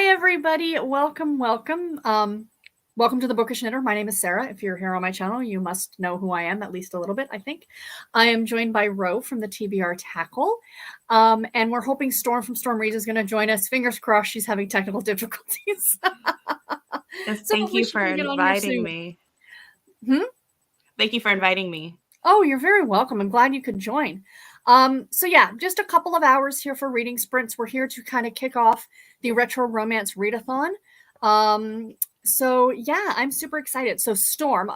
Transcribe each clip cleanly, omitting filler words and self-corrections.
everybody. Welcome. Welcome to the Bookish Knitter. My name is Sarah. If you're here on my channel, you must know who I am, at least a little bit, I think. I am joined by Ro from the TBR Tackle. And we're hoping Storm from Storm Reads is going to join us. Fingers crossed, she's having technical difficulties. Yes, thank you for inviting me. Thank you for inviting me. Oh, you're very welcome. I'm glad you could join. So yeah, just a couple of hours here for reading sprints. We're here to kind of kick off the Retro Romance Readathon. So yeah, I'm super excited. So Storm,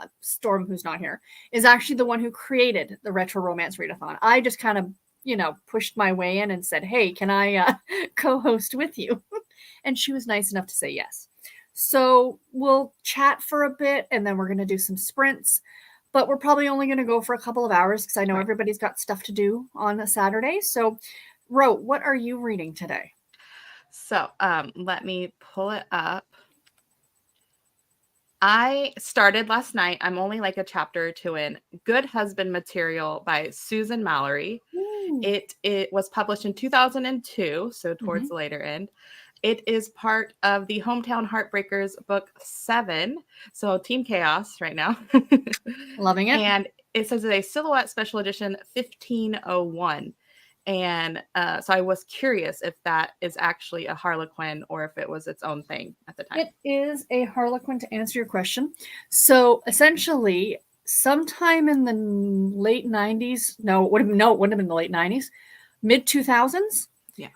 who's not here, is actually the one who created the Retro Romance Readathon. I just kind of, pushed my way in and said, hey, can I co-host with you? And she was nice enough to say yes. So we'll chat for a bit and then we're going to do some sprints. But we're probably only going to go for a couple of hours because I know everybody's got stuff to do on a Saturday. So, Ro, what are you reading today? So, let me pull it up. I started last night. I'm only like a chapter or two in. Good Husband Material by Susan Mallory. It was published in 2002, so towards the later end. It is part of the Hometown Heartbreakers book 7. So Team Chaos right now. Loving it. And it says it's a Silhouette Special Edition 1501. And so I was curious if that is actually a Harlequin or if it was its own thing at the time. It is a Harlequin, to answer your question. So essentially, sometime in the late 90s, it wouldn't have been the late 90s, mid 2000s. Yeah.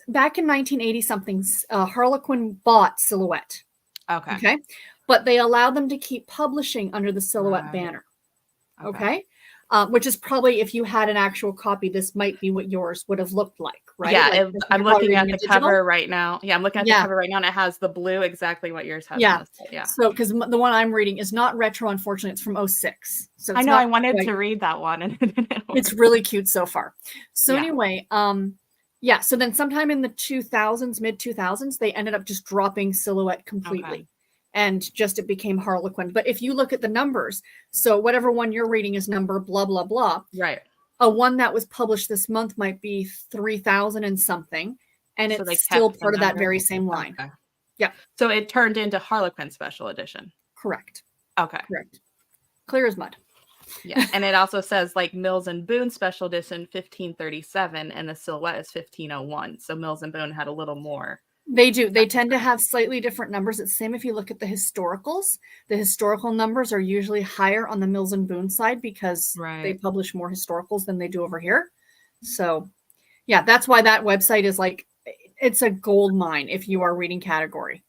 Back in 1980 something, Harlequin bought Silhouette. Okay. But they allowed them to keep publishing under the Silhouette banner. Okay. Which is probably, if you had an actual copy, this might be what yours would have looked like, right? Yeah, I'm looking at the cover right now. Yeah, I'm looking at the cover right now, and it has the blue, exactly what yours has. Yeah. So, because the one I'm reading is not retro, unfortunately, it's from 2006. So I know, I wanted to read that one. And it's really cute so far. So anyway, so then sometime in the 2000s, mid 2000s, they ended up just dropping Silhouette completely. And just it became Harlequin. But if you look at the numbers, so whatever one you're reading is number blah, blah, blah. Right. A one that was published this month might be 3,000 and something. And so it's still part of that very same line. Okay. Yeah. So it turned into Harlequin Special Edition. Correct. Okay. Correct. Clear as mud. Yeah. And it also says like Mills and Boone Special Edition 1537 and the Silhouette is 1501. So Mills and Boone had a little more. They do. They tend to have slightly different numbers. It's the same if you look at the historicals. The historical numbers are usually higher on the Mills and Boone side because they publish more historicals than they do over here. So, yeah, that's why that website is like, it's a gold mine if you are reading category.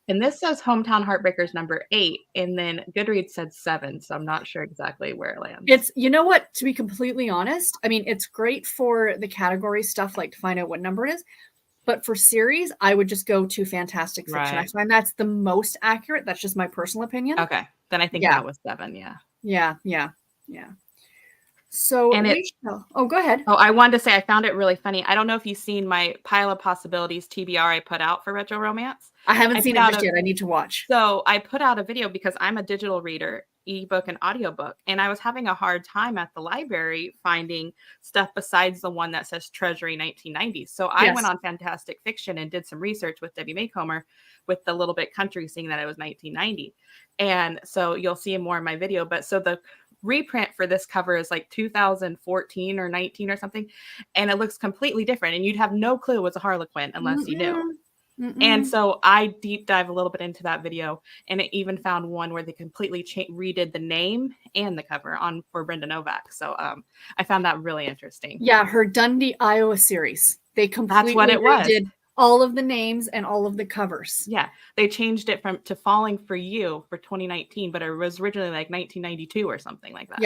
And this says Hometown Heartbreakers number 8, and then Goodreads said 7, so I'm not sure exactly where it lands. It's, you know what, to be completely honest, I mean, it's great for the category stuff, like to find out what number it is. But for series, I would just go to Fantastic Fiction. I find that's the most accurate. That's just my personal opinion. Okay. Then I think that was 7, Yeah. So, and go ahead. Oh, I wanted to say I found it really funny. I don't know if you've seen my Pile of Possibilities TBR I put out for Retro Romance. I haven't seen it just yet. I need to watch. So I put out a video because I'm a digital reader, ebook and audiobook, and I was having a hard time at the library finding stuff besides the one that says Treasury 1990s. So I went on Fantastic Fiction and did some research with Debbie Maycomer with the Little Bit Country, seeing that it was 1990. And so you'll see more in my video. But so the reprint for this cover is like 2014 or 19 or something, and it looks completely different, and you'd have no clue it was a Harlequin unless you knew. And so I deep dive a little bit into that video, and it even found one where they completely redid the name and the cover for Brenda Novak. So I found that really interesting. Yeah, her Dundee, Iowa series. They completely redid all of the names and all of the covers. Yeah, they changed it to Falling for You for 2019, but it was originally like 1992 or something like that.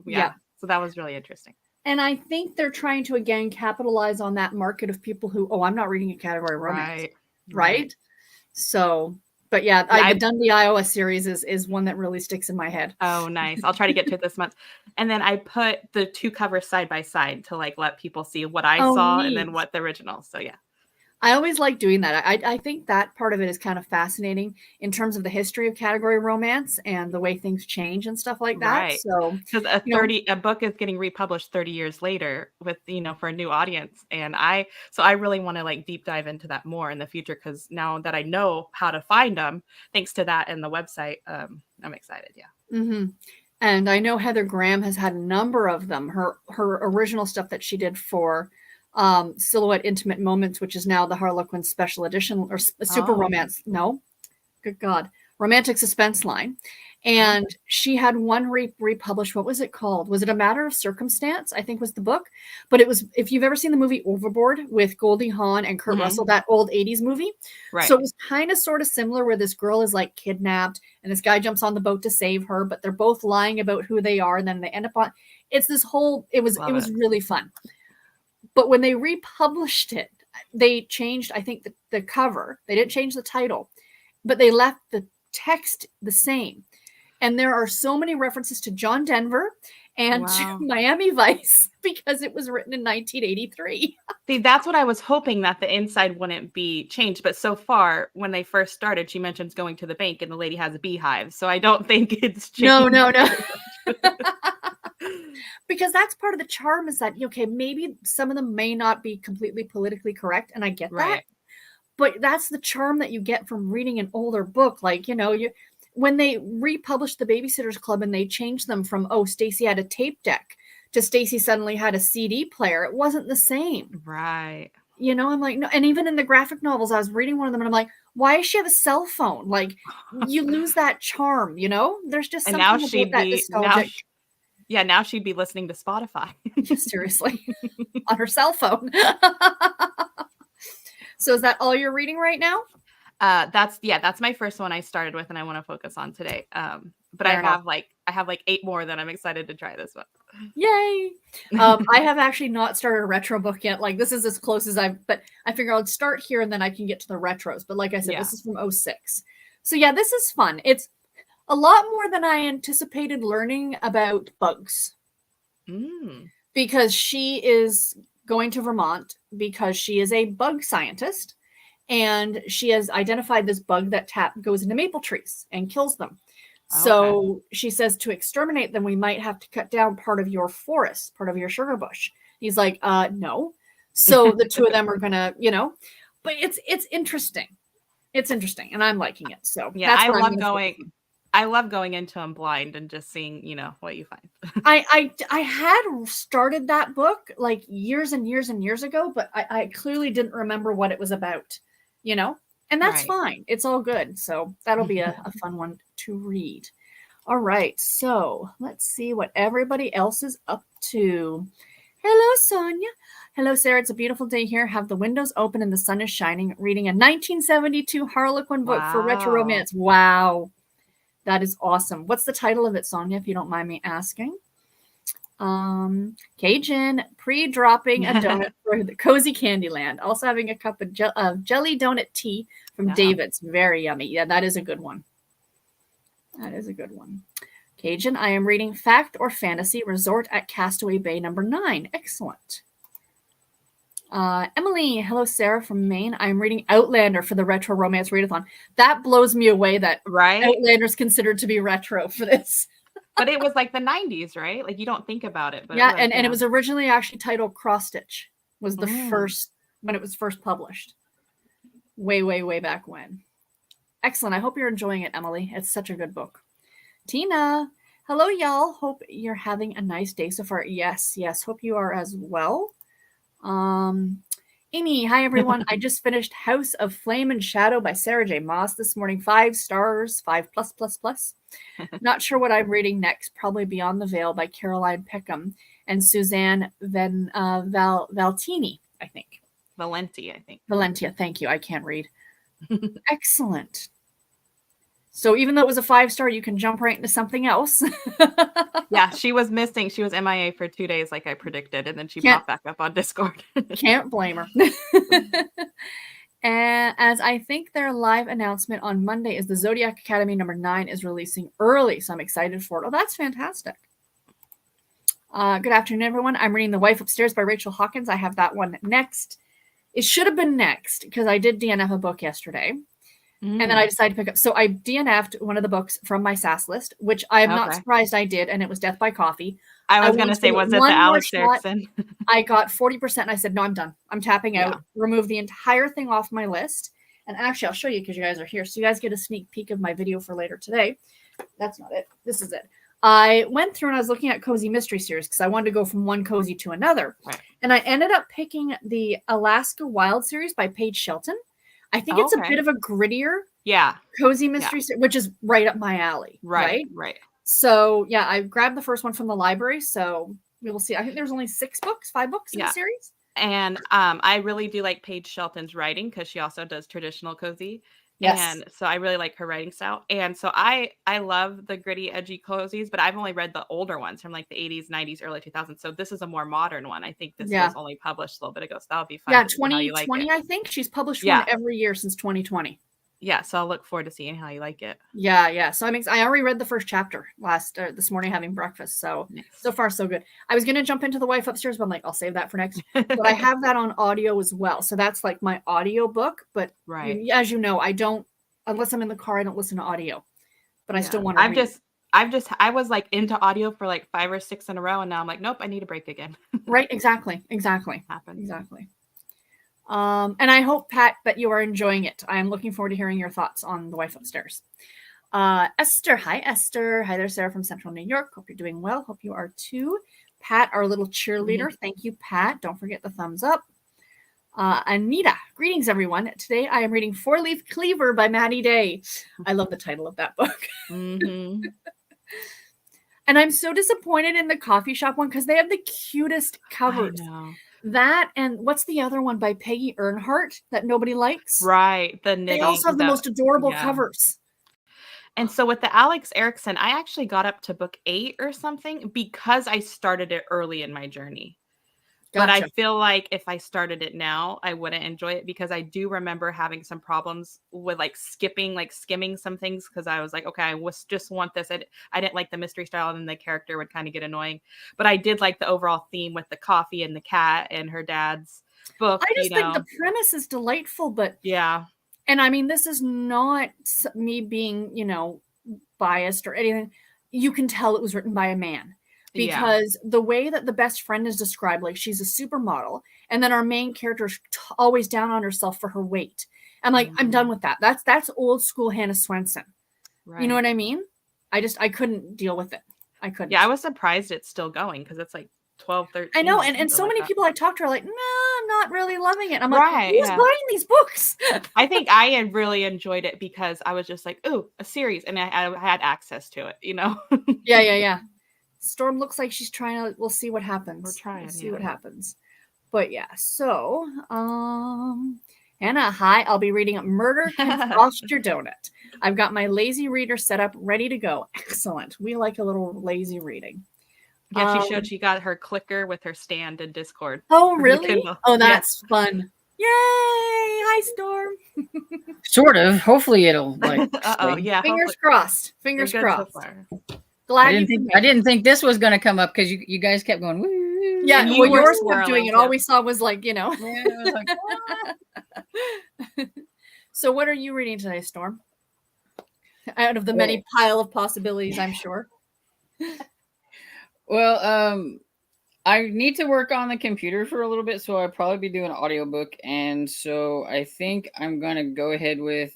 Yeah. So that was really interesting. And I think they're trying to, again, capitalize on that market of people who, I'm not reading a category romance. Right? So, but the Dundee, Iowa series is one that really sticks in my head. Oh, nice. I'll try to get to it this month. And then I put the two covers side by side to like let people see what I saw and then what the original. So, yeah. I always like doing that. I think that part of it is kind of fascinating in terms of the history of category romance and the way things change and stuff like that. Right. So, Because a book is getting republished 30 years later with, for a new audience. And I really want to like deep dive into that more in the future, because now that I know how to find them, thanks to that and the website, I'm excited. Yeah. mm-hmm. And I know Heather Graham has had a number of them. Her original stuff that she did for Silhouette Intimate Moments, which is now the Harlequin Special Edition or Super Romance. No, good God, Romantic Suspense line. And she had one republished. What was it called? Was it A Matter of Circumstance? I think was the book. But it was, if you've ever seen the movie Overboard with Goldie Hawn and Kurt Russell, that old 80s movie. Right. So it was kind of sort of similar, where this girl is like kidnapped and this guy jumps on the boat to save her, but they're both lying about who they are. And then they end up on, it's this whole, it was really fun. But when they republished it, they changed, I think, the cover. They didn't change the title, but they left the text the same. And there are so many references to John Denver and to Miami Vice because it was written in 1983. See, that's what I was hoping, that the inside wouldn't be changed. But so far, when they first started, she mentions going to the bank and the lady has a beehive. So I don't think it's changed. No. Because that's part of the charm, is that, okay, maybe some of them may not be completely politically correct, and I get that. But that's the charm that you get from reading an older book. Like, when they republished The Babysitter's Club and they changed them from, Stacy had a tape deck to Stacy suddenly had a CD player, it wasn't the same. Right. I'm like, no. And even in the graphic novels, I was reading one of them and I'm like, why does she have a cell phone? Like, you lose that charm, There's just something about that nostalgic. Now she'd be listening to Spotify. Seriously. On her cell phone. So is that all you're reading right now? That's my first one I started with and I want to focus on today. But I have like 8 more that I'm excited to try this one. Yay. I have actually not started a retro book yet. Like, this is as close as but I figure I'll start here and then I can get to the retros. But like I said, this is from 2006. So yeah, this is fun. It's a lot more than I anticipated learning about bugs. Because she is going to Vermont because she is a bug scientist, and she has identified this bug that goes into maple trees and kills them. So she says, to exterminate them, we might have to cut down part of your forest, part of your sugar bush. He's like, no. So the two of them are gonna, but it's interesting. It's interesting, and I'm liking it. So yeah, I love going into them blind and just seeing, what you find. I had started that book like years and years and years ago, but I clearly didn't remember what it was about, and that's fine. It's all good. So that'll be a fun one to read. All right. So let's see what everybody else is up to. Hello, Sonia. Hello, Sarah. It's a beautiful day here. Have the windows open and the sun is shining. Reading a 1972 Harlequin book for retro romance. Wow. That is awesome. What's the title of it, Sonia, if you don't mind me asking? Cajun pre-dropping a donut for the Cozy Candyland. Also having a cup of jelly donut tea from David's. Very yummy. Yeah, that is a good one. That is a good one. Cajun, I am reading Fact or Fantasy Resort at Castaway Bay #9. Excellent. Emily, hello, Sarah from Maine. I'm reading Outlander for the Retro Romance Readathon. That blows me away that Outlander's considered to be retro for this. But it was like the 90s, right? Like, you don't think about it. But yeah, and it was originally actually titled Cross Stitch, was the first, when it was first published. Way, way, way back when. Excellent. I hope you're enjoying it, Emily. It's such a good book. Tina, hello, y'all. Hope you're having a nice day so far. Yes. Hope you are as well. Amy, hi everyone. I just finished House of Flame and Shadow by Sarah J. Maas this morning. 5 stars, 5+++. Not sure what I'm reading next. Probably Beyond the Veil by Caroline Peckham and Suzanne Valentini, I think. Valentia, thank you. I can't read. Excellent. So even though it was a 5-star, you can jump right into something else. Yeah, she was missing. She was MIA for 2 days like I predicted, and then she popped back up on Discord. Can't blame her. And as I think their live announcement on Monday is the Zodiac Academy #9 is releasing early, so I'm excited for it. Oh, that's fantastic. Good afternoon, everyone. I'm reading The Wife Upstairs by Rachel Hawkins. I have that one next. It should have been next because I did DNF a book yesterday. And then I decided to pick up. So I DNF'd one of the books from my SAS list, which I am not surprised I did. And it was Death by Coffee. I was going to say, was it the Alex Erickson? I got 40% and I said, no, I'm done. I'm tapping out. Remove the entire thing off my list. And actually, I'll show you because you guys are here. So you guys get a sneak peek of my video for later today. That's not it. This is it. I went through and I was looking at Cozy Mystery Series because I wanted to go from one cozy to another. Right. And I ended up picking the Alaska Wild series by Paige Shelton. I think it's a bit of a grittier cozy mystery series, which is right up my alley. Right. So, yeah, I grabbed the first one from the library. So we will see. I think there's only 5 books in the series. And I really do like Paige Shelton's writing because she also does traditional cozy. Yes. And so I really like her writing style. And so I love the gritty, edgy cozies, but I've only read the older ones from like the 80s, 90s, early 2000s. So this is a more modern one. I think this was only published a little bit ago. So that'll be fun. Yeah, 2020, I think. She's published one every year since 2020. Yeah, so I'll look forward to seeing how you like it. Yeah. So I already read the first chapter this morning having breakfast. So so far so good. I was gonna jump into The Wife Upstairs, but I'm like, I'll save that for next. But I have that on audio as well. So that's like my audio book. But as you know, I don't, unless I'm in the car, I don't listen to audio. But I still want to. I was like into audio for like 5 or 6 in a row, and now I'm like, nope, I need a break again. Right? Exactly. Happens. Exactly. And I hope, Pat, that you are enjoying it. I am looking forward to hearing your thoughts on The Wife Upstairs. Esther. Hi, Esther. Hi there, Sarah from Central New York. Hope you're doing well. Hope you are too. Pat, our little cheerleader. Thank you, Pat. Don't forget the thumbs up. Anita. Greetings, everyone. Today I am reading 4-Leaf Cleaver by Maddie Day. I love the title of that book. Mm-hmm. And I'm so disappointed in the coffee shop one because they have the cutest covers. I know. That and what's the other one by Peggy Earnhardt that nobody likes? Right. The knitting. They also have the most adorable covers. And so with the Alex Erickson, I actually got up to book 8 or something because I started it early in my journey. Gotcha. But I feel like if I started it now, I wouldn't enjoy it because I do remember having some problems with like skimming some things because I was like, okay, I just want this. I didn't like the mystery style and then the character would kind of get annoying. But I did like the overall theme with the coffee and the cat and her dad's book. I just think the premise is delightful, but and I mean, this is not me being, biased or anything. You can tell it was written by a man. Because the way that the best friend is described, like she's a supermodel, and then our main character is always down on herself for her weight. I'm like, I'm done with that. That's old school Hannah Swenson. Right. You know what I mean? I couldn't deal with it. I couldn't. Yeah, I was surprised it's still going because it's like 12, 13. I know, and so many people I talked to are like, no, I'm not really loving it. I'm like, who's buying these books? I think I really enjoyed it because I was just like, ooh, a series, and I had access to it, Yeah. Storm looks like she's trying to. We'll see what happens. We're trying. We'll see what happens. But yeah, so Hannah, hi. I'll be reading Murder Can Frost Your Donut. I've got my lazy reader set up, ready to go. Excellent. We like a little lazy reading. Yeah, she showed she got her clicker with her stand in Discord. Oh, really? Oh, that's fun. Yay! Hi, Storm. Sort of. Hopefully it'll like. Yeah. Fingers crossed. Fingers crossed. So Glad I didn't think this was going to come up because you guys kept going. Woo. Yeah, well, yours kept doing it. All we saw was like, Yeah, it was like, So what are you reading today, Storm? Out of the many pile of possibilities, I'm sure. Well, I need to work on the computer for a little bit, so I'll probably be doing an audiobook. And so I think I'm going to go ahead with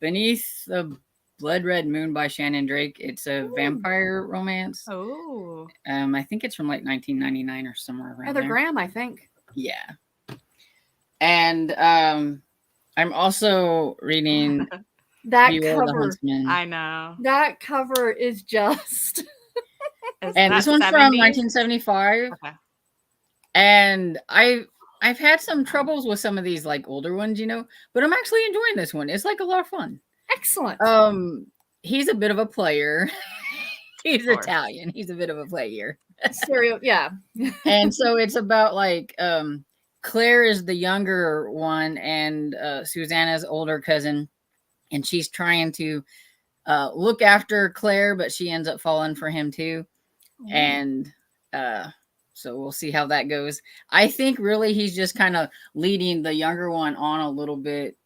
Beneath the Blood Red Moon by Shannon Drake. It's a vampire romance. Oh. I think it's from like 1999 or somewhere around Heather Graham, I think. Yeah. And I'm also reading that cover. I know. That cover is just and this one's 70s? From 1975. Okay. And I've had some troubles with some of these like older ones, but I'm actually enjoying this one. It's like a lot of fun. Excellent. He's a bit of a player. He's Italian. He's a bit of a player. Yeah. And so it's about like Claire is the younger one and Susanna's older cousin, and she's trying to look after Claire, but she ends up falling for him too. And So we'll see how that goes. I think really he's just kind of leading the younger one on a little bit.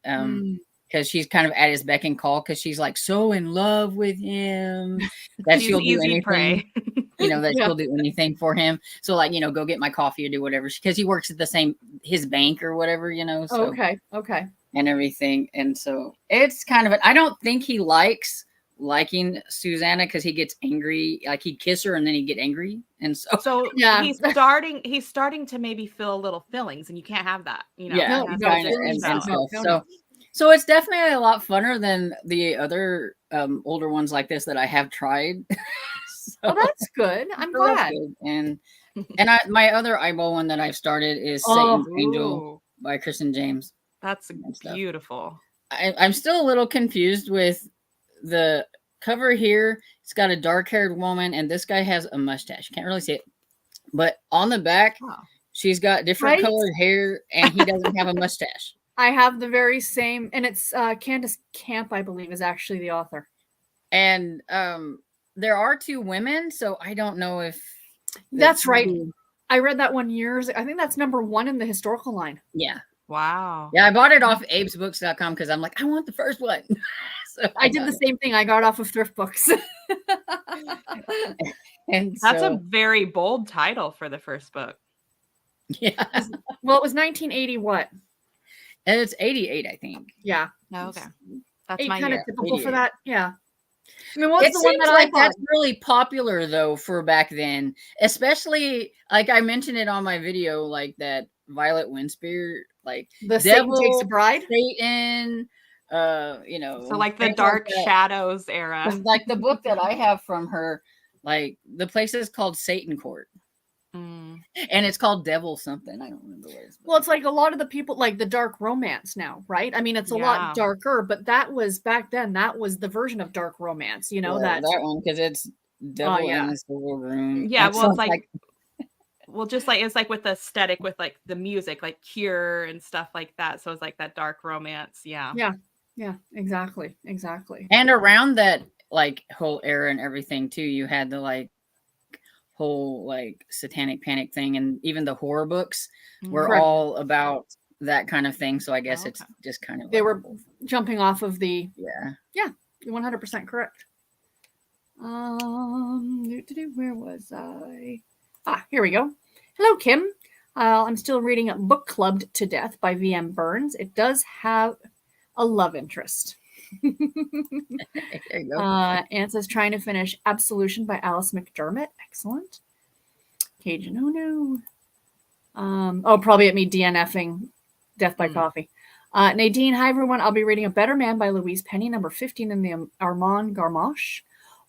Because she's kind of at his beck and call, because she's like so in love with him that she'll do anything. Prey. She'll do anything for him. So like, go get my coffee or do whatever, because he works at his bank or whatever, So, Okay. And everything. And so it's kind of I don't think he liking Susanna, because he gets angry. Like he'd kiss her and then he'd get angry. And so yeah, he's starting to maybe feel a little feelings, and you can't have that, Yeah, and stuff. So it's definitely a lot funner than the other older ones like this that I have tried. So that's good. I'm glad. Good. And my other eyeball one that I've started is Satan's Angel by Kristen James. That's beautiful. I'm still a little confused with the cover here. It's got a dark-haired woman, and this guy has a mustache. Can't really see it. But on the back, she's got different colored hair, and he doesn't have a mustache. I have the very same, and it's Candace Camp, I believe, is actually the author. And there are 2 women, so I don't know if that's right. I read that one years ago. I think that's number 1 in the historical line. Yeah. Wow. Yeah, I bought it off abesbooks.com because I'm like, I want the first one. So I did the same thing. I got it off of Thrift Books. And that's a very bold title for the first book. Yeah. Well, it was 1980 what? And it's 88, I think. Yeah. Oh, okay. That's my kind of typical 88. for that. Yeah. I mean, what's the one that I that's really popular though for back then, especially like I mentioned it on my video, like that Violet Winspear, like the Devil, Satan Takes a Bride, Satan, so like the Dark Shadows era. Like the book that I have from her, like the place is called Satan Court. And it's called Devil something. I don't remember what it's. Well, it's like a lot of the people like the dark romance now, right? I mean, it's a lot darker, but that was back then. That was the version of dark romance, that one, because it's Devil in the Silver Room. Yeah, well, it's like well, just like it's like with the aesthetic, with like the music, like Cure and stuff like that. So it's like that dark romance. Yeah, exactly. And around that like whole era and everything too, you had the like whole like satanic panic thing, and even the horror books were all about that kind of thing. So I guess it's just kind of they were jumping off of the you're 100% correct. Where was I? Here we go. Hello, Kim. I'm still reading Book Clubbed to Death by V.M. Burns. It does have a love interest. There you go. Ansa's trying to finish Absolution by Alice McDermott. Excellent. Cajun, oh no. Probably at me DNFing Death by Coffee. Nadine, hi everyone. I'll be reading A Better Man by Louise Penny, number 15 in the Armand Garmoche.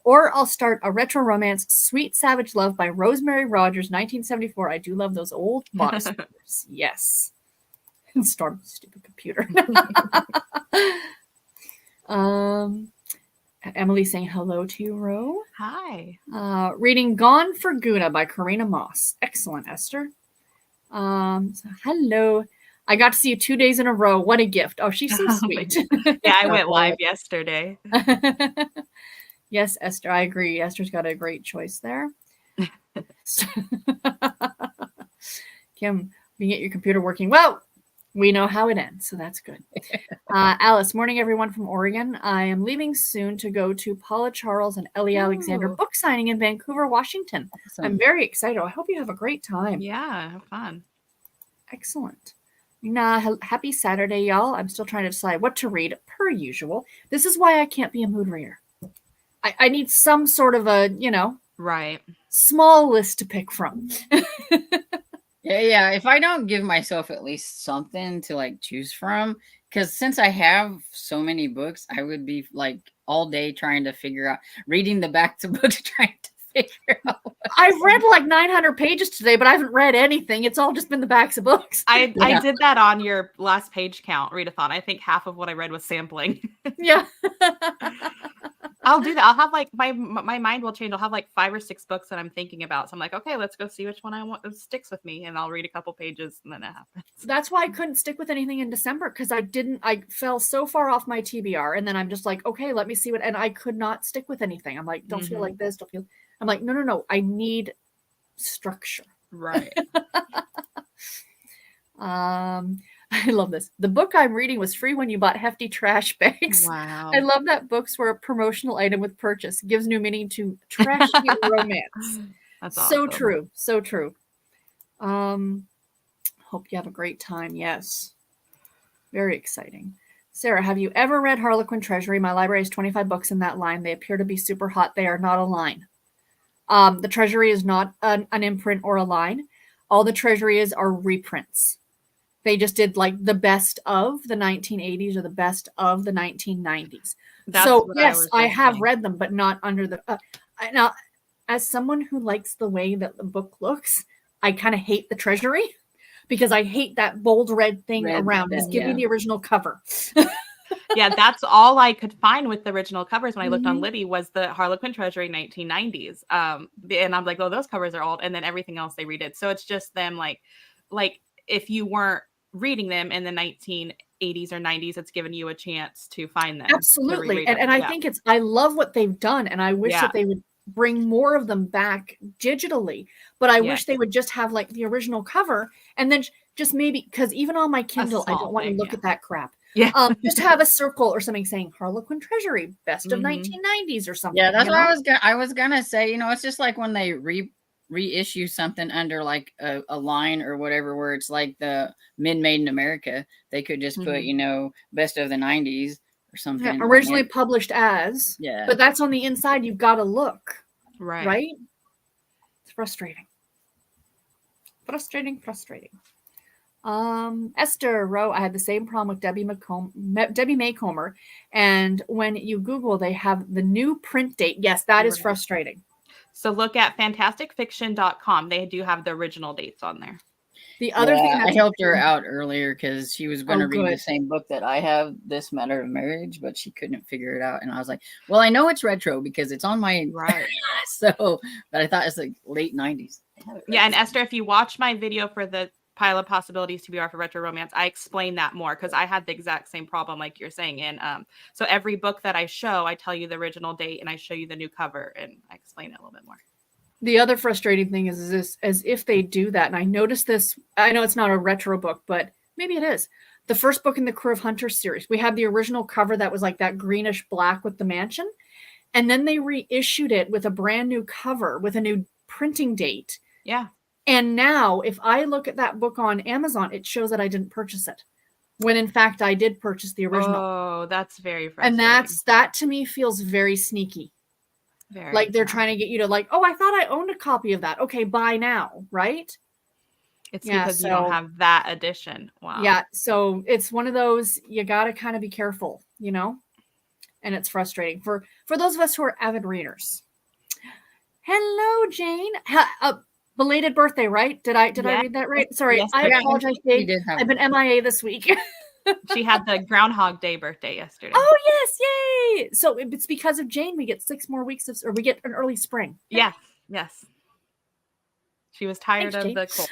Or I'll start a retro romance, Sweet Savage Love by Rosemary Rogers, 1974. I do love those old box covers. Yes. Storm, stupid computer. Emily saying hello to you, Ro. Hi. Reading Gone for Guna by Karina Moss. Excellent, Esther. So hello. I got to see you 2 days in a row. What a gift. Oh, she's so sweet. Yeah, I went live yesterday. Yes, Esther, I agree. Esther's got a great choice there. Kim, you get your computer working. Well, we know how it ends, so that's good. Alice, morning, everyone from Oregon. I am leaving soon to go to Paula Charles and Ellie Alexander book signing in Vancouver, Washington. Awesome. I'm very excited. I hope you have a great time. Yeah, have fun. Excellent. Happy Saturday, y'all. I'm still trying to decide what to read, per usual. This is why I can't be a mood reader. I need some sort of a, small list to pick from. Yeah. If I don't give myself at least something to like choose from, because since I have so many books, I would be like all day trying to figure out, reading the backs of books, trying to figure out. I've read like 900 pages today, but I haven't read anything. It's all just been the backs of books. I did that on your last page count, Readathon. I think half of what I read was sampling. Yeah. I'll do that. I'll have like my mind will change. I'll have like 5 or 6 books that I'm thinking about. So I'm like, okay, let's go see which one I want sticks with me, and I'll read a couple pages, and then it happens. That's why I couldn't stick with anything in December, because I fell so far off my TBR, and then I'm just like, okay, let me see and I could not stick with anything. I'm like, don't feel like this. I'm like, no. I need structure. Right. I love this. The book I'm reading was free when you bought hefty trash bags. Wow. I love that books were a promotional item with purchase. Gives new meaning to trashy romance. That's So awesome. true. So true. Hope you have a great time. Yes. Very exciting. Sarah, have you ever read Harlequin Treasury? My library has 25 books in that line. They appear to be super hot. They are not a line. The Treasury is not an imprint or a line. All the Treasury is are reprints. They just did like the best of the 1980s or the best of the 1990s. So yes, I have read them, but not under the. Now, as someone who likes the way that the book looks, I kind of hate the Treasury because I hate that bold red thing around. Just give me the original cover. Yeah, that's all I could find with the original covers when I looked on Libby was the Harlequin Treasury 1990s. And I'm like, oh, those covers are old. And then everything else they redid. So it's just them like if you weren't reading them in the 1980s or 90s, it's given you a chance to find them. Absolutely. And I think I love what they've done. And I wish that they would bring more of them back digitally. But I wish they would just have like the original cover and then just maybe, because even on my Kindle, I don't want to look at that crap. Yeah. Just have a circle or something saying Harlequin Treasury, best of 1990s or something. Yeah, that's what I was gonna say. It's just like when they reissue something under like a line or whatever, where it's like the made in America, they could just put best of the 90s or something. Originally published as. Yeah. But that's on the inside. You've got to look. Right? It's frustrating. Frustrating. Esther Rowe, I had the same problem with Debbie Maycomer. And when you Google, they have the new print date. Yes, that is frustrating. So look at fantasticfiction.com. They do have the original dates on there. The other thing I helped her out earlier because she was going to read the same book that I have, This Matter of Marriage, but she couldn't figure it out. And I was like, well, I know it's retro because it's on my but I thought it's like late 90s. Yeah, and Esther, if you watch my video for the Pile of Possibilities TBR for Retro Romance, I explain that more because I had the exact same problem like you're saying. And so every book that I show, I tell you the original date and I show you the new cover and I explain it a little bit more. The other frustrating thing is this, as if they do that, and I noticed this, I know it's not a retro book, but maybe it is. The first book in the Crew of Hunters series, we had the original cover that was like that greenish black with the mansion. And then they reissued it with a brand new cover with a new printing date. Yeah. And now if I look at that book on Amazon, it shows that I didn't purchase it. When in fact I did purchase the original. Oh, that's very frustrating. And that to me feels very sneaky. Very like they're trying to get you to like, oh, I thought I owned a copy of that. Okay, buy now, right? It's because you don't have that edition. Wow. Yeah, so it's one of those, you got to kind of be careful, and it's frustrating for those of us who are avid readers. Hello, Jane. Belated birthday, right? Did I read that right? Sorry, yes, I apologize, Jane. I've been MIA this week. She had the Groundhog Day birthday yesterday. Oh, yes. Yay. So it's because of Jane, we get 6 more weeks or we get an early spring. Yes. Yes. She was tired of the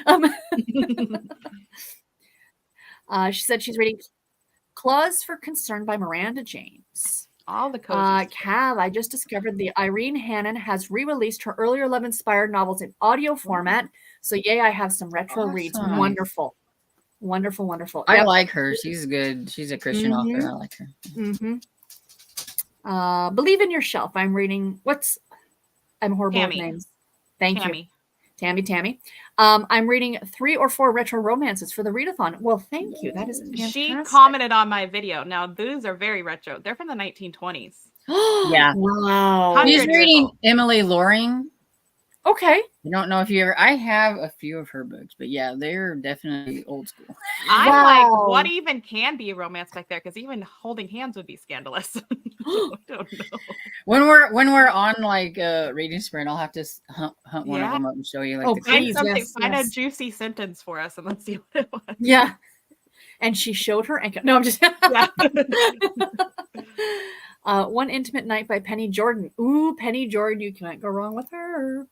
cold. She said she's reading Clause for Concern by Miranda James. All the cozy Cav, I just discovered the Irene Hannon has re-released her earlier love-inspired novels in audio format. So yay, I have some retro reads. Wonderful. I like her. She's good. She's a Christian author. I like her. Believe in Yourself. I'm reading. I'm horrible with names. Thank you. Tammy. I'm reading 3 or 4 retro romances for the Readathon. Well, thank you. That is fantastic. She commented on my video. Now, those are very retro. They're from the 1920s. Yeah. Wow. She's reading Emily Loring. Okay. I don't know if you ever. I have a few of her books, but yeah, they're definitely old school. I'm like, what even can be a romance back there? Because even holding hands would be scandalous. I don't know. When we're on like reading sprint, I'll have to hunt one of them up and show you. Like, find a juicy sentence for us, and let's see what it was. Yeah. And she showed her ankle. No, I'm just. One Intimate Night by Penny Jordan. Ooh, Penny Jordan, you can't go wrong with her.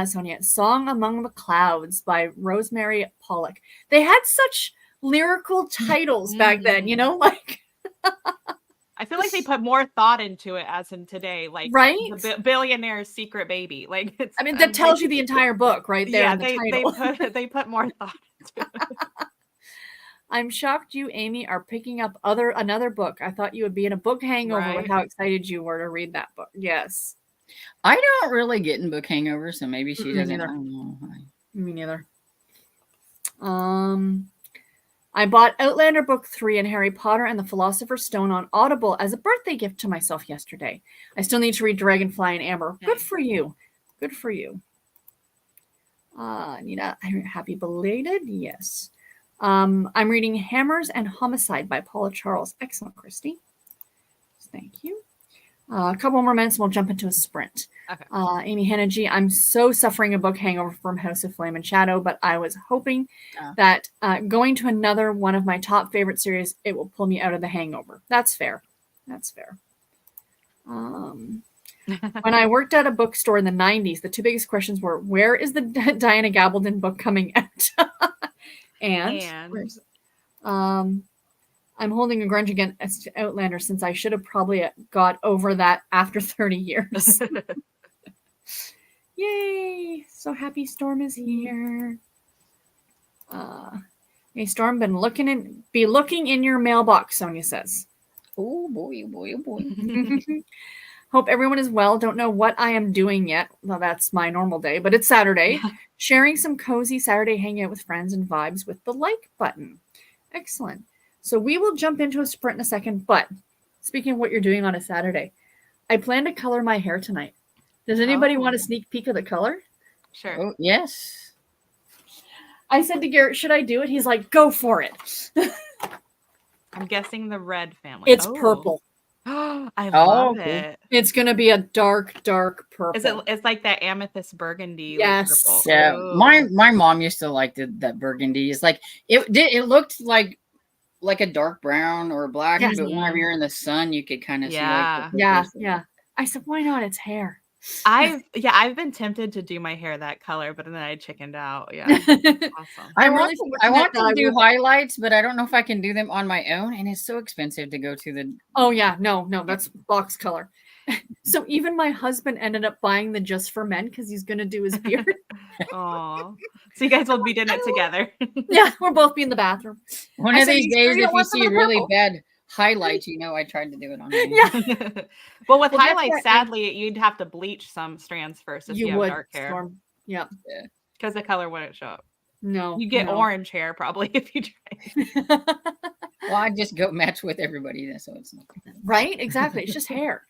Sonia, Song Among the Clouds by Rosemary Pollock. They had such lyrical titles back then, like. I feel like they put more thought into it as in today, like right? the billionaire's secret baby. Like it's, I mean, that tells you the entire book right there in the title. They put more thought into it. I'm shocked you, Amy, are picking up another book. I thought you would be in a book hangover with how excited you were to read that book. Yes. I don't really get in book hangovers, so maybe she doesn't. Neither. I don't know. Me neither. I bought Outlander Book 3 and Harry Potter and the Philosopher's Stone on Audible as a birthday gift to myself yesterday. I still need to read Dragonfly and Amber. Good for you. Good for you. Nina, happy belated. Yes. I'm reading Hammers and Homicide by Paula Charles. Excellent, Christy. Thank you. A couple more minutes and we'll jump into a sprint. Okay. Amy Hennigy, I'm so suffering a book hangover from House of Flame and Shadow, but I was hoping that going to another one of my top favorite series, it will pull me out of the hangover. That's fair. That's fair. When I worked at a bookstore in the 90s, the two biggest questions were, where is the Diana Gabaldon book coming out? and I'm holding a grudge against Outlander since I should have probably got over that after 30 years. Yay! So happy Storm is here. Hey, Storm, be looking in your mailbox, Sonia says. Oh boy, oh boy, oh boy. Hope everyone is well. Don't know what I am doing yet. Well, that's my normal day, but it's Saturday. Sharing some cozy Saturday hangout with friends and vibes with the like button. Excellent. So we will jump into a sprint in a second, but speaking of what you're doing on a Saturday, I plan to color my hair tonight. Does anybody want a sneak peek of the color? Sure. Oh, yes. I said to Garrett, should I do it? He's like, go for it. I'm guessing the red family. It's purple. I love it. It's going to be a dark, dark purple. It's like that amethyst burgundy. Yes. Purple. Yeah. My mom used to like that burgundy. It's like it looked like a dark brown or black, but whenever you're in the sun, you could kind of see like yeah. I said, why not? It's hair. I've been tempted to do my hair that color, but then I chickened out. Yeah. Awesome. I want to do highlights, but I don't know if I can do them on my own, and it's so expensive to go to the. Oh yeah, no, that's box color. So even my husband ended up buying the Just for Men because he's gonna do his beard. Oh, so you guys will be doing it together. Yeah, we'll both be in the bathroom. One of these days, if you see really bad highlights, I tried to do it on me. Yeah. Well, with highlights, sadly, you'd have to bleach some strands first if you have dark hair. Storm. Yeah. Because the color wouldn't show up. No. You get orange hair probably if you try. Well, I just go match with everybody, so it's not right. Exactly. It's just hair.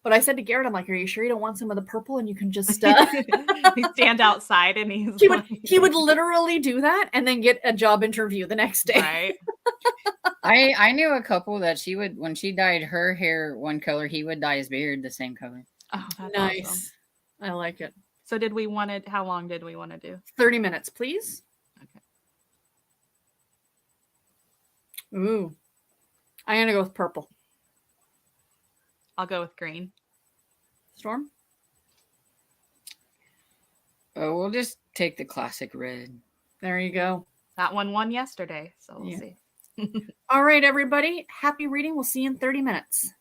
But I said to Garrett, I'm like, are you sure you don't want some of the purple? And you can just stand outside and he would literally do that and then get a job interview the next day. Right. I knew a couple that she would, when she dyed her hair one color, he would dye his beard the same color. Oh, that's nice. Awesome. I like it. So how long did we want to do? 30 minutes, please. Okay. Ooh. I'm going to go with purple. I'll go with green. Storm? Oh, we'll just take the classic red. There you go. That one won yesterday, so we'll see. All right, everybody. Happy reading. We'll see you in 30 minutes.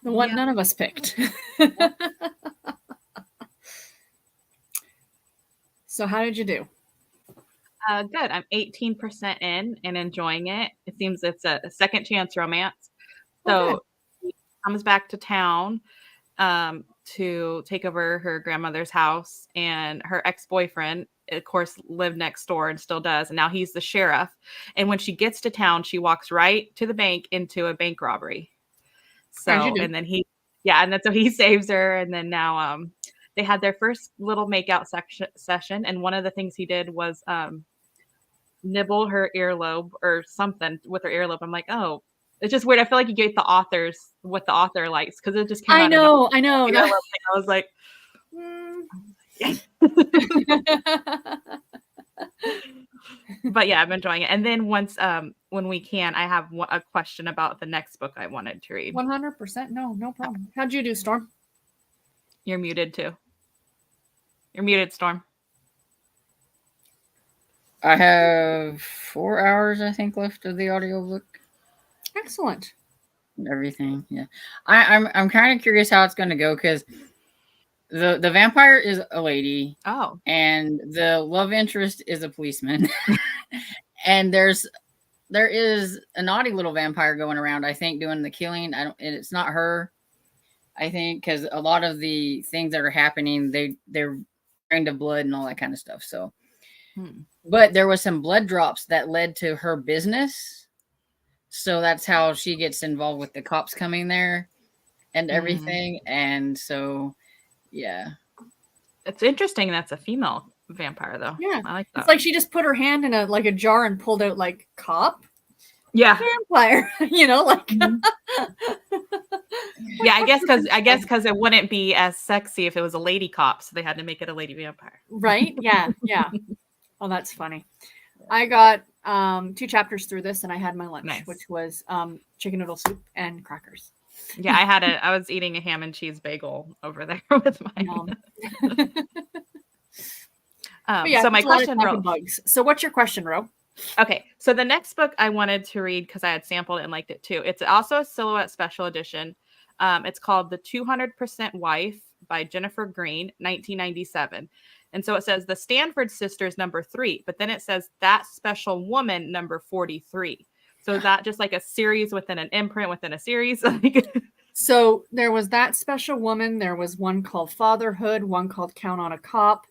The one none of us picked. So how did you do? Good. I'm 18% in and enjoying it. It seems it's a second chance romance. So he comes back to town to take over her grandmother's house, and her ex-boyfriend, of course, lived next door and still does. And now he's the sheriff. And when she gets to town, she walks right to the bank into a bank robbery. So, and then so he saves her. And then now they had their first little makeout session. And one of the things he did was nibble her earlobe or something with her earlobe. I'm like, oh, it's just weird. I feel like you get the authors what the author likes, because it just came out. I know. I was like, but yeah, I'm enjoying it. And then once, when we can, I have a question about the next book I wanted to read. 100%. No problem. How'd you do, Storm? You're muted too. You're muted, Storm. I have 4 hours, I think, left of the audiobook. Excellent. Everything, yeah. I'm kind of curious how it's going to go, because the vampire is a lady. Oh. And the love interest is a policeman. And there is a naughty little vampire going around, I think, doing the killing. And it's not her, I think, because a lot of the things that are happening, they're drained of blood and all that kind of stuff. So, but there was some blood drops that led to her business. So that's how she gets involved with the cops coming there and everything. And so, yeah. It's interesting that's a female vampire, though. Yeah. I like that. It's like she just put her hand in a jar and pulled out, like, cop. Yeah. Vampire. Like. Yeah, I guess because it wouldn't be as sexy if it was a lady cop, so they had to make it a lady vampire. Right? Yeah. Oh, that's funny. I got 2 chapters through this, and I had my lunch, which was chicken noodle soup and crackers. Yeah, I was eating a ham and cheese bagel over there with mine. So my question, Ro. Bugs. So what's your question, Ro? Okay, so the next book I wanted to read, because I had sampled it and liked it too. It's also a Silhouette special edition. It's called The 200% Wife by Jennifer Green, 1997. And so it says The Stanford Sisters number 3, but then it says That Special Woman number 43. So is that just like a series within an imprint within a series? So there was That Special Woman. There was one called Fatherhood, one called Count on a Cop.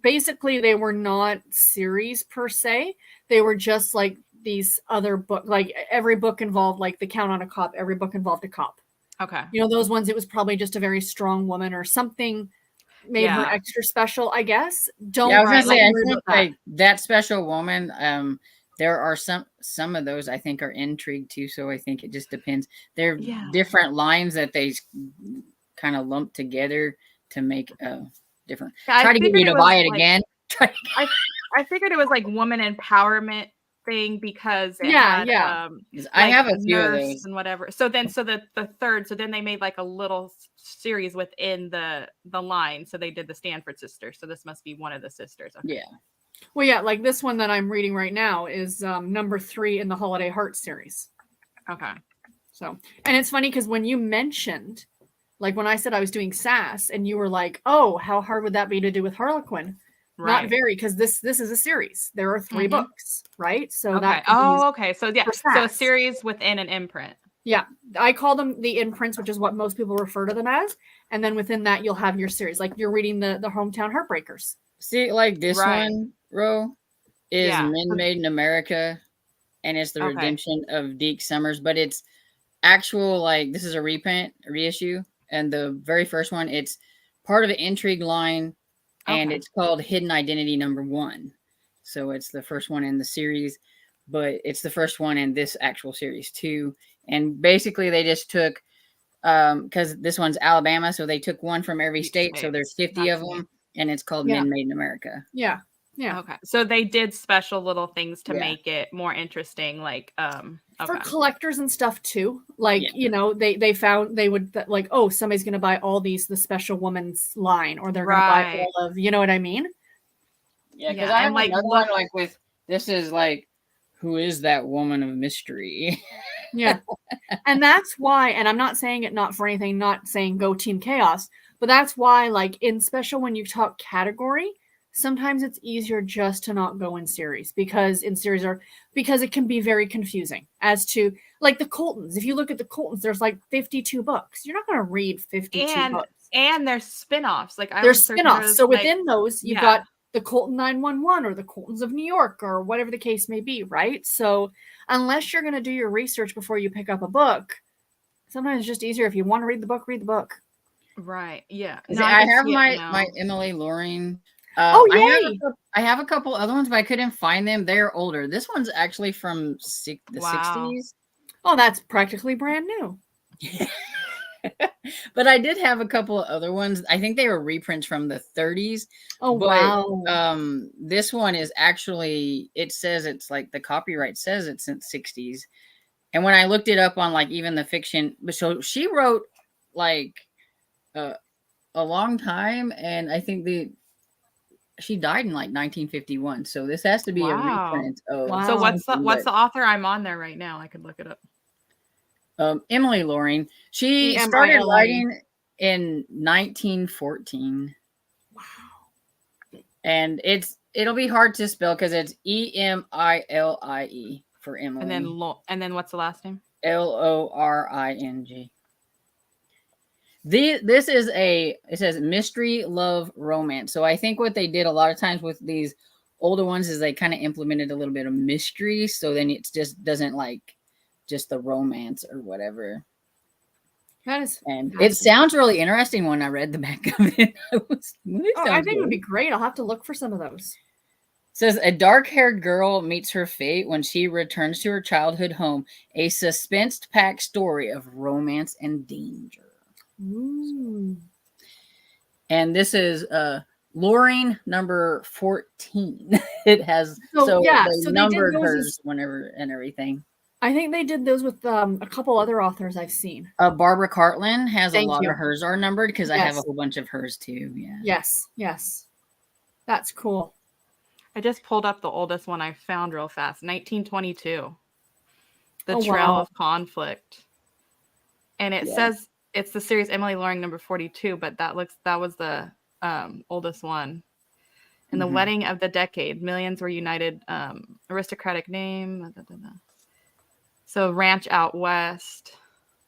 Basically, they were not series per se. They were just like these other books. Like every book involved, like the Count on a Cop, every book involved a cop. Okay. Those ones, it was probably just a very strong woman or something made her extra special, I guess. I was gonna say, I think like That Special Woman, there are some of those I think are intrigue too, so I think it just depends. They're different lines that they kind of lump together to make different. Try to get you to buy it again. I figured it was like woman empowerment thing, because it had, I have a few of those and whatever. So the third, so then they made like a little series within the line. So they did the Stanford Sisters. So this must be one of the sisters. Okay. Yeah. Well, yeah, like this one that I'm reading right now is number 3 in the Holiday Heart series. Okay. So, and it's funny because when you mentioned, like when I said I was doing sass, and you were like, "Oh, how hard would that be to do with Harlequin?" Right. Not very, because this is a series. There are 3 books, right? So that. Okay. So yeah, so a series within an imprint. Yeah, I call them the imprints, which is what most people refer to them as. And then within that, you'll have your series. Like you're reading the Hometown Heartbreakers. See, like this one, Ro, is Men Made in America, and it's the redemption of Deke Summers. But it's actual, like, this is a reissue. And the very first one, it's part of an intrigue line. And it's called Hidden Identity number 1. So it's the first one in the series, but it's the first one in this actual series too. And basically they just took, because this one's Alabama, so they took one from every state. So there's 50 of them, and it's called Men Made in America. Yeah. Okay. So they did special little things to make it more interesting, like for collectors and stuff too. Like they found they would like, oh, somebody's gonna buy all the Special Woman's line, or they're gonna buy all of, you know what I mean? Yeah, because I have like another one like with this is like, who is that woman of mystery? Yeah. And that's why, and I'm not saying it not for anything, not saying go Team Chaos, but that's why, like, in special when you talk category, sometimes it's easier just to not go in series because it can be very confusing as to, like, the Coltons. If you look at the Coltons, there's like 52 books. You're not going to read 52 books. And there's spin-offs. Like there's spin-offs. So within those, you've got the Colton 911 or the Coltons of New York or whatever the case may be, right? So unless you're going to do your research before you pick up a book, sometimes it's just easier if you want to read the book, read the book. Right. Yeah. No, I have my Emily Loring. Yay! I have a couple other ones, but I couldn't find them. They're older. This one's actually from the 60s. Oh, that's practically brand new. But I did have a couple of other ones. I think they were reprints from the 30s. Oh, wow. This one is actually, it says it's like the copyright says it's in 60s. And when I looked it up on like even the fiction, so she wrote like a long time, and I think she died in like 1951. So this has to be a reprint of. Wow. So what's the author? I'm on there right now. I could look it up. Emily Loring. She started writing in 1914. Wow. And it'll be hard to spell because it's Emilie for Emily. And then what's the last name? Loring. This is it says mystery, love, romance. So I think what they did a lot of times with these older ones is they kind of implemented a little bit of mystery. So then it just doesn't like just the romance or whatever. And it sounds really interesting when I read the back of it. I think it would be great. I'll have to look for some of those. It says a dark-haired girl meets her fate when she returns to her childhood home. A suspense-packed story of romance and danger. Ooh. And this is Loring number 14. It has they numbered hers whenever and everything. I think they did those with a couple other authors I've seen. Barbara Cartland has a lot of hers are numbered because I have a whole bunch of hers too. Yeah. Yes. That's cool. I just pulled up the oldest one I found real fast. 1922. The Trail of Conflict. And it says it's the series Emily Loring number 42, but that was the oldest one. In the wedding of the decade, millions were united. Aristocratic name. So Ranch Out West.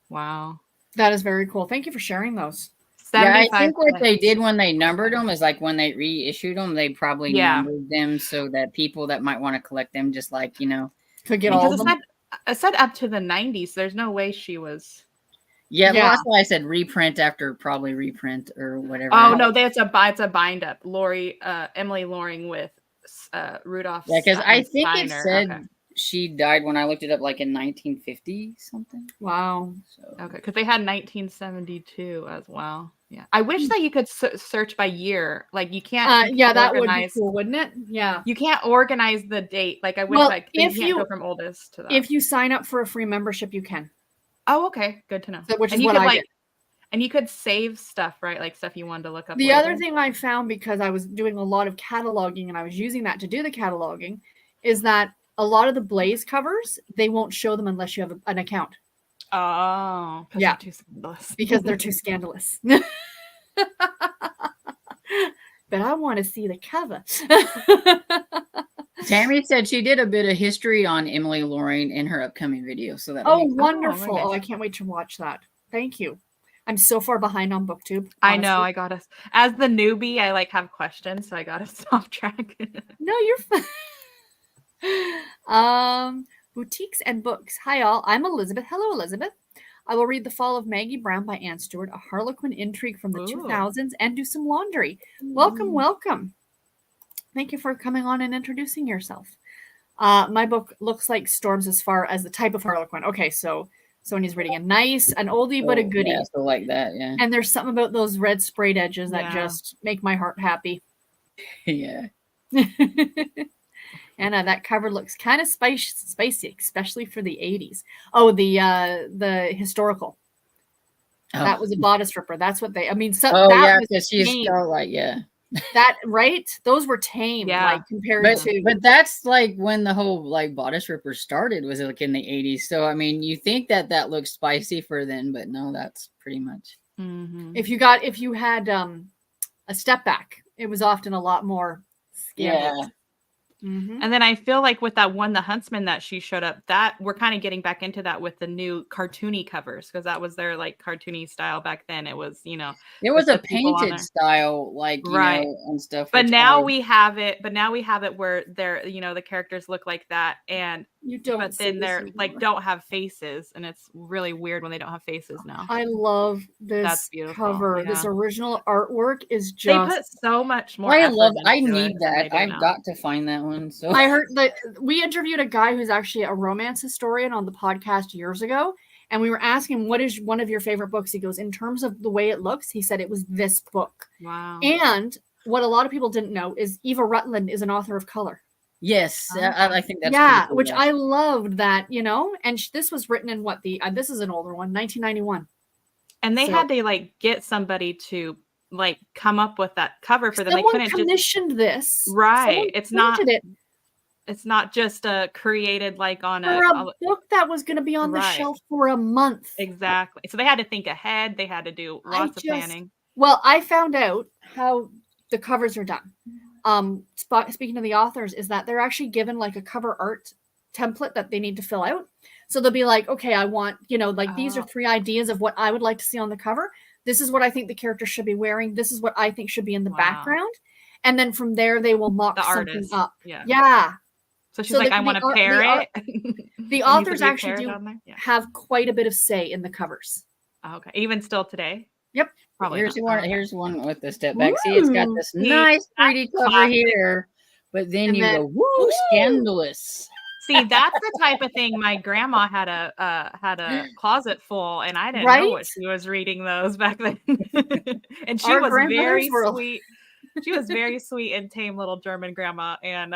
Wow. That is very cool. Thank you for sharing those. Yeah, I think what they did when they numbered them is like when they reissued them, they probably numbered them so that people that might want to collect them just like, could get all of them. It said up to the 90s. There's no way she was. Yeah, well, that's why I said reprint after probably reprint or whatever. Oh, no, it's a bind up. Emily Loring with Rudolph. Yeah, because I think it said she died when I looked it up like in 1950 something. Wow. Okay, because they had 1972 as well. Yeah, I wish that you could search by year. Like you can't. That would be cool, wouldn't it? Yeah. You can't organize the date. Like I wish you can't go from oldest to that. If you sign up for a free membership, you can. Oh, okay. Good to know. Which is what I did. And you could save stuff, right? Like stuff you wanted to look up. The other thing I found, because I was doing a lot of cataloging and I was using that to do the cataloging, is that a lot of the Blaze covers, they won't show them unless you have an account. Oh, yeah. They're too scandalous. Because they're too scandalous. But I want to see the cover. Tammy said she did a bit of history on Emily Loring in her upcoming video. So that wonderful. Oh, I can't wait to watch that. Thank you. I'm so far behind on BookTube. Honestly. I know. I got us as the newbie. I have questions, so I got to stop track. No, you're fine. Boutiques and books. Hi all. I'm Elizabeth. Hello, Elizabeth. I will read The Fall of Maggie Brown by Anne Stewart, a Harlequin intrigue from the 2000s, and do some laundry. Welcome. Thank you for coming on and introducing yourself. My book looks like Storms as far as the type of Harlequin. Okay, so Sonia's reading an oldie but a goodie. Yeah, so like that, yeah. And there's something about those red sprayed edges that just make my heart happy. Yeah. Anna, that cover looks kind of spicy, especially for the 80s. Oh, the historical. Oh. That was a bodice ripper. That's what because she's still like, That right? Those were tame, Yeah. like compared to. But that's like when the whole like bodice ripper started, was like in the 80s. So I mean, you think that looks spicy for then, but no, that's pretty much. If you had a step back, it was often a lot more scandalous. Yeah. And then I feel like with that one, the Huntsman that she showed up, that we're kind of getting back into that with the new cartoony covers, because that was their like cartoony style back then. It was, you know, It was with a the people on painted there. style, like, you Right. know, and stuff. But which now I- we have it. But now we have it where they're, you know, the characters look like that, and You don't. but see then this they're anymore. like don't have faces, and it's really weird when they don't have faces now. I love That's this beautiful. cover. Yeah. This original artwork is They just. put so much more. I effort love. I into need it than they that. do I've now. got to find that one. So I heard that we interviewed a guy who's actually a romance historian on the podcast years ago, and we were asking him, what is one of your favorite books? He goes, in terms of the way it looks, he said it was this book. Wow. And what a lot of people didn't know is Eva Rutland is an author of color. yes, I think that's yeah, cool, which yeah. I loved that, you know, and this was written in what this is an older one, 1991. And they So- had to like get somebody to like come up with that cover for them. They Someone couldn't commissioned this. Right. Someone It's not- printed it It's not just created like on for a book that was going to be on the Right. shelf for a month. Exactly. So they had to think ahead. They had to do lots of planning. Well, I found out how the covers are done. Speaking of the authors, is that they're actually given like a cover art template that they need to fill out. So they'll be like, okay, I want, you know, like these are 3 ideas of what I would like to see on the cover. This is what I think the character should be wearing. This is what I think should be in the Wow. background. And then from there, they will mock The something artist. up. Yeah. Yeah. So she's like, I want to pair it. The authors actually do have quite a bit of say in the covers. Okay. Even still today? Yep. Probably. Here's not. one. Okay. Here's one with the step back. See, it's got this See, nice 3D that's cover classic. here, but then And you then- go, woo, scandalous. See, that's the type of thing. My grandma had a closet full, and I didn't know what Right? she was reading those back then. And she Our was very grandmothers were- sweet. She was very sweet and tame little German grandma, and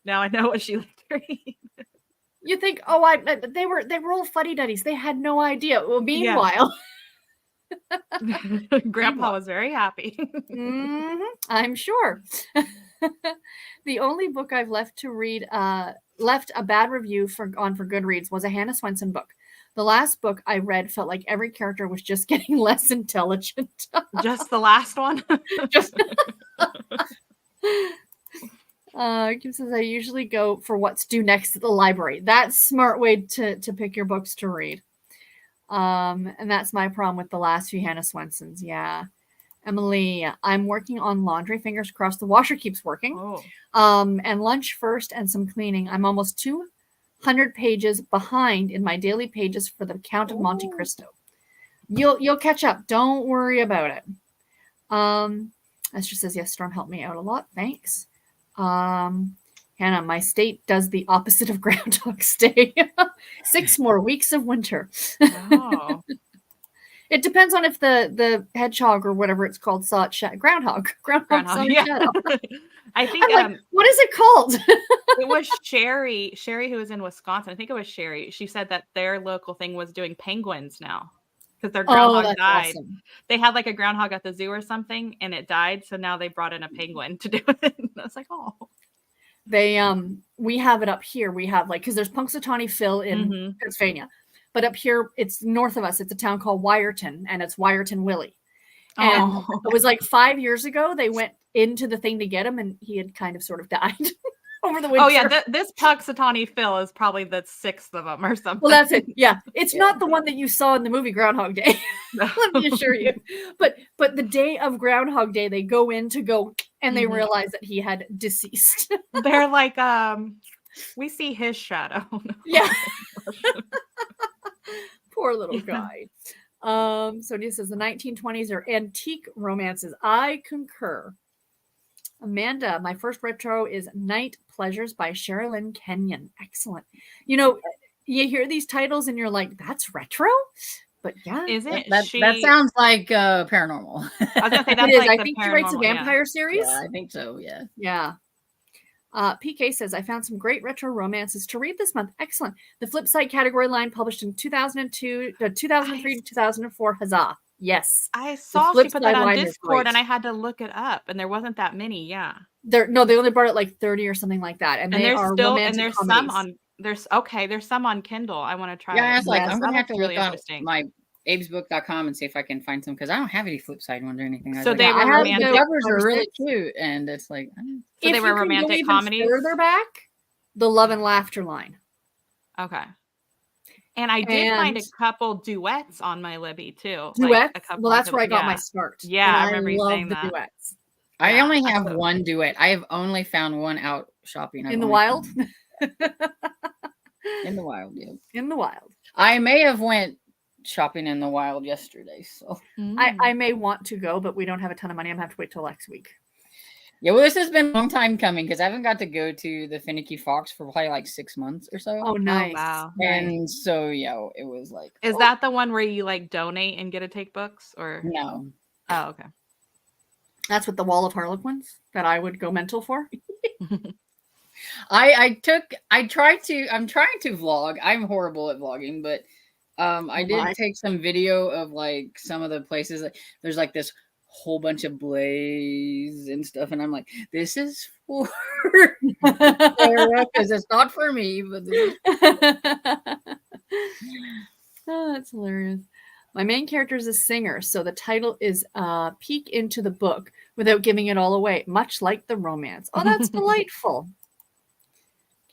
now I know what she liked to read. You think, oh, they were all fuddy-duddies. They had no idea. Well, meanwhile, Grandpa was very happy. I'm sure. The only book I've left to read, left a bad review for Goodreads was a Hannah Swenson book. The last book I read felt like every character was just getting less intelligent. Just the last one. Just Kim says I usually go for what's due next at the library. That's a smart way to pick your books to read. And that's my problem with the last few Hannah Swensons. Yeah. Emily, I'm working on laundry. Fingers crossed the washer keeps working. Oh. And lunch first and some cleaning. I'm almost 200 pages behind in my daily pages for the Count of Monte Cristo. You'll catch up. Don't worry about it. Esther says, yes, Storm helped me out a lot. Thanks. Hannah, my state does the opposite of Groundhog's Day. 6 more weeks of winter. Oh. It depends on if the hedgehog or whatever it's called saw it Groundhog saw its shadow. I think like, what is it called? it was Sherry who was in Wisconsin. I think it was Sherry. She said that their local thing was doing penguins now because their groundhog died. Awesome. They had like a groundhog at the zoo or something and it died. So now they brought in a penguin to do it. And I was like, oh. They we have it up here. We have like, because there's Punxsutawney Phil in Pennsylvania, but up here it's north of us. It's a town called Wyerton, and it's Wyerton Willie. And it was like 5 years ago they went into the thing to get him, and he had kind of sort of died over the winter. Oh yeah, this Punxsutawney Phil is probably the 6th of them or something. Well, that's it. Yeah, it's not the one that you saw in the movie Groundhog Day. Let me assure you. But the day of Groundhog Day, they go in to go, and they realize that he had deceased. They're like, we see his shadow. Yeah. Poor little guy. Sonia says the 1920s are antique romances. I concur. Amanda, my first retro is Night Pleasures by Sherilyn Kenyon. Excellent. You know, you hear these titles and you're like, that's retro? But yeah. Is it? That sounds like paranormal. I was gonna say that's it is. like I think she writes a vampire series. Yeah, I think so. Yeah. Yeah. PK says, I found some great retro romances to read this month. Excellent. The Flipside category line published in 2002, 2003 to 2004. Huzzah. Yes. I saw flip she put that side on line is Discord great. and I had to look it up and there wasn't that many. Yeah. They only brought it like 30 or something like that. And they there's are still, romantic and there's comedies. some on, there's some on Kindle. I want to try Yeah, it. it's like, Yes. I'm going to have to look really on interesting. my abesbook.com and see if I can find some, because I don't have any flip side ones or anything. So like, they were romantic. The covers are really cute, and it's like, so they were romantic comedies. Further back, the Love and Laughter line. Okay. And I did find a couple duets on my Libby too. Duets? Like a couple. Well, that's where I got my start. Yeah, I remember you saying the that. duets. I only have one duet. I have only found one out shopping. In the wild? In the wild, yeah. In the wild. I may have went shopping in the wild yesterday, so I may want to go, but we don't have a ton of money. I'm gonna have to wait till next week. Yeah, well, this has been a long time coming because I haven't got to go to the Finicky Fox for probably like 6 months or so. Oh, nice. Oh, wow. And so, yeah, it was like... Is that the one where you like donate and get to take books, or... No. Oh, okay. That's what the Wall of Harlequins that I would go mental for. I'm trying to vlog. I'm horrible at vlogging, but I did take some video of like some of the places. There's like this whole bunch of blaze and stuff, and I'm like, this is for Sarah, because it's not for me, but oh, that's hilarious. My main character is a singer, so the title is Peek into the Book without giving it all away, much like the romance. Oh, that's delightful.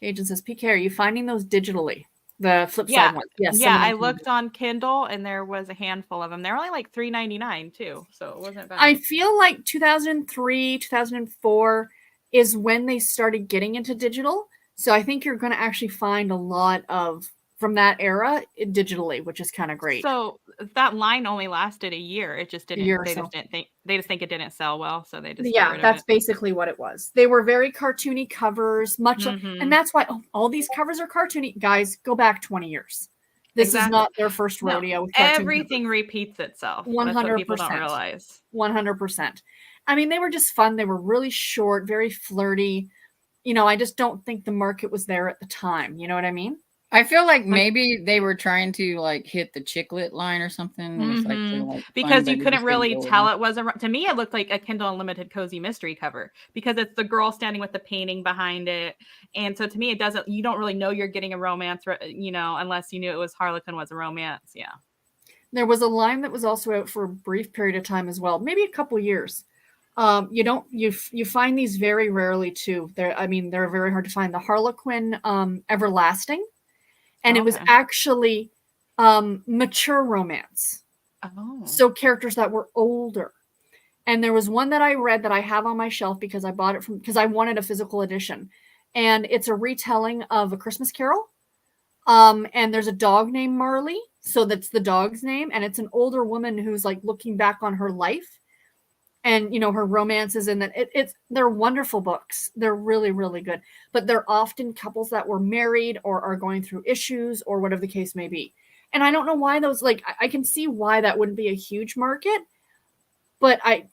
Cajun says, PK, are you finding those digitally? The flip side ones. Yes. Yeah, I looked on Kindle and there was a handful of them. They're only like $3.99 too, so it wasn't bad. I feel like 2003, 2004 is when they started getting into digital. So I think you're going to actually find a lot of from that era digitally, which is kind of great. So that line only lasted a year. It just didn't. They just think it didn't sell well, so they just that's basically what it was. They were very cartoony covers, much like, and that's why all these covers are cartoony. Guys, go back 20 years. This is not their first rodeo. With everything repeats itself. 100%. That's what people don't realize. 100%. I mean, they were just fun. They were really short, very flirty. You know, I just don't think the market was there at the time. You know what I mean? I feel like maybe they were trying to like hit the chicklet line or something. Because you couldn't really tell it was to me, it looked like a Kindle Unlimited cozy mystery cover because it's the girl standing with the painting behind it. And so to me, you don't really know you're getting a romance, you know, unless you knew it was Harlequin was a romance. Yeah. There was a line that was also out for a brief period of time as well, maybe a couple years. You find these very rarely too. They're very hard to find. The Harlequin Everlasting. And it was actually mature romance. Oh. So characters that were older. And there was one that I read that I have on my shelf because I bought it because I wanted a physical edition. And it's a retelling of A Christmas Carol. And there's a dog named Marley. So that's the dog's name. And it's an older woman who's like looking back on her life. And, you know, her romances and that they're wonderful books. They're really, really good. But they're often couples that were married or are going through issues or whatever the case may be. And I don't know why those, like, I can see why that wouldn't be a huge market. But I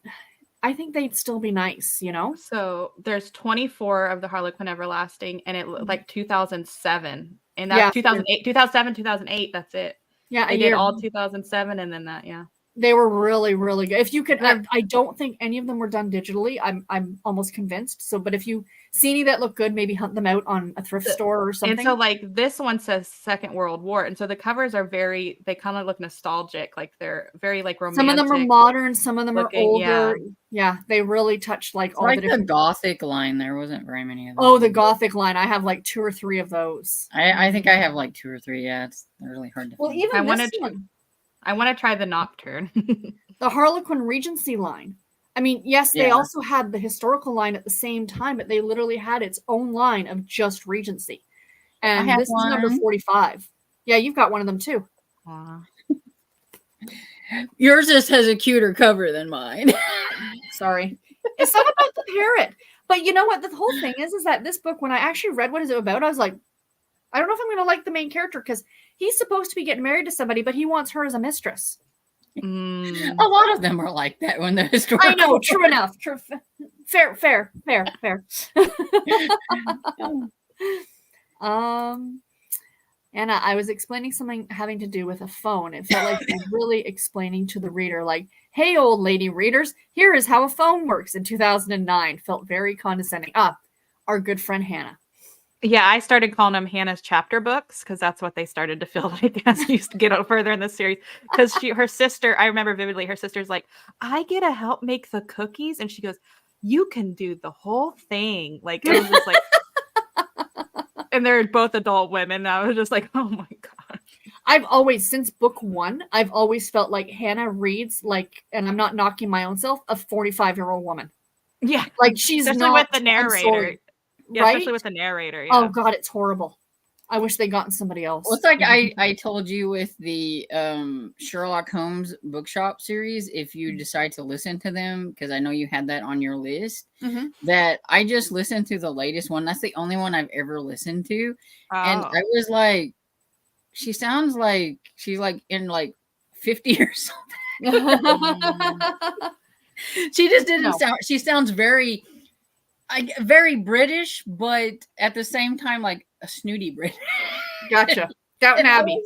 think they'd still be nice, you know? So there's 24 of the Harlequin Everlasting and it like 2007. And that's 2008, 2007, 2008. That's it. Yeah. They did all 2007 and then that, yeah. They were really, really good. If you could, I don't think any of them were done digitally. I'm almost convinced. So, but if you see any that look good, maybe hunt them out on a thrift store or something. And so, like this one says Second World War, and so the covers are they kind of look nostalgic. Like they're very like romantic. Some of them are modern, some of them are older. Yeah, they really touched like all the different. The Gothic line. There wasn't very many of them. Oh, the Gothic line. I have like 2 or 3 of those. I think I have like 2 or 3. Yeah, it's really hard to. Well, find. even this one. I want to try the Nocturne. The Harlequin Regency line. I mean, yes, they also had the historical line at the same time, but they literally had its own line of just Regency. And this is number 45. Yeah, you've got one of them too. Yours just has a cuter cover than mine. Sorry. It's not about the parrot. But you know what? The whole thing is that this book, when I actually read what is it about, I was like, I don't know if I'm going to like the main character because he's supposed to be getting married to somebody, but he wants her as a mistress. A lot of them are like that when they're historical. I know, true enough. True, fair. Anna, I was explaining something having to do with a phone. It felt like you're really explaining to the reader, like, hey, old lady readers, here is how a phone works in 2009. Felt very condescending. Our good friend Hannah. Yeah, I started calling them Hannah's chapter books because that's what they started to feel like as you get further in the series. Because her sister, I remember vividly, her sister's like, I get to help make the cookies. And she goes, you can do the whole thing. Like, it was just like, and they're both adult women. I was just like, oh my God. I've always, since book 1, I've always felt like Hannah reads like, and I'm not knocking my own self, a 45-year-old woman. Yeah. Like she's especially not with the narrator. Yeah, right? especially with the narrator. Yeah. Oh God, it's horrible. I wish they'd gotten somebody else. Well, it's like I told you with the Sherlock Holmes bookshop series, if you decide to listen to them, because I know you had that on your list, that I just listened to the latest one. That's the only one I've ever listened to. And I was like, she sounds like she's like in like 50 or something. She just didn't sound, she sounds very British, but at the same time, like a snooty British. Gotcha. Downton Abbey.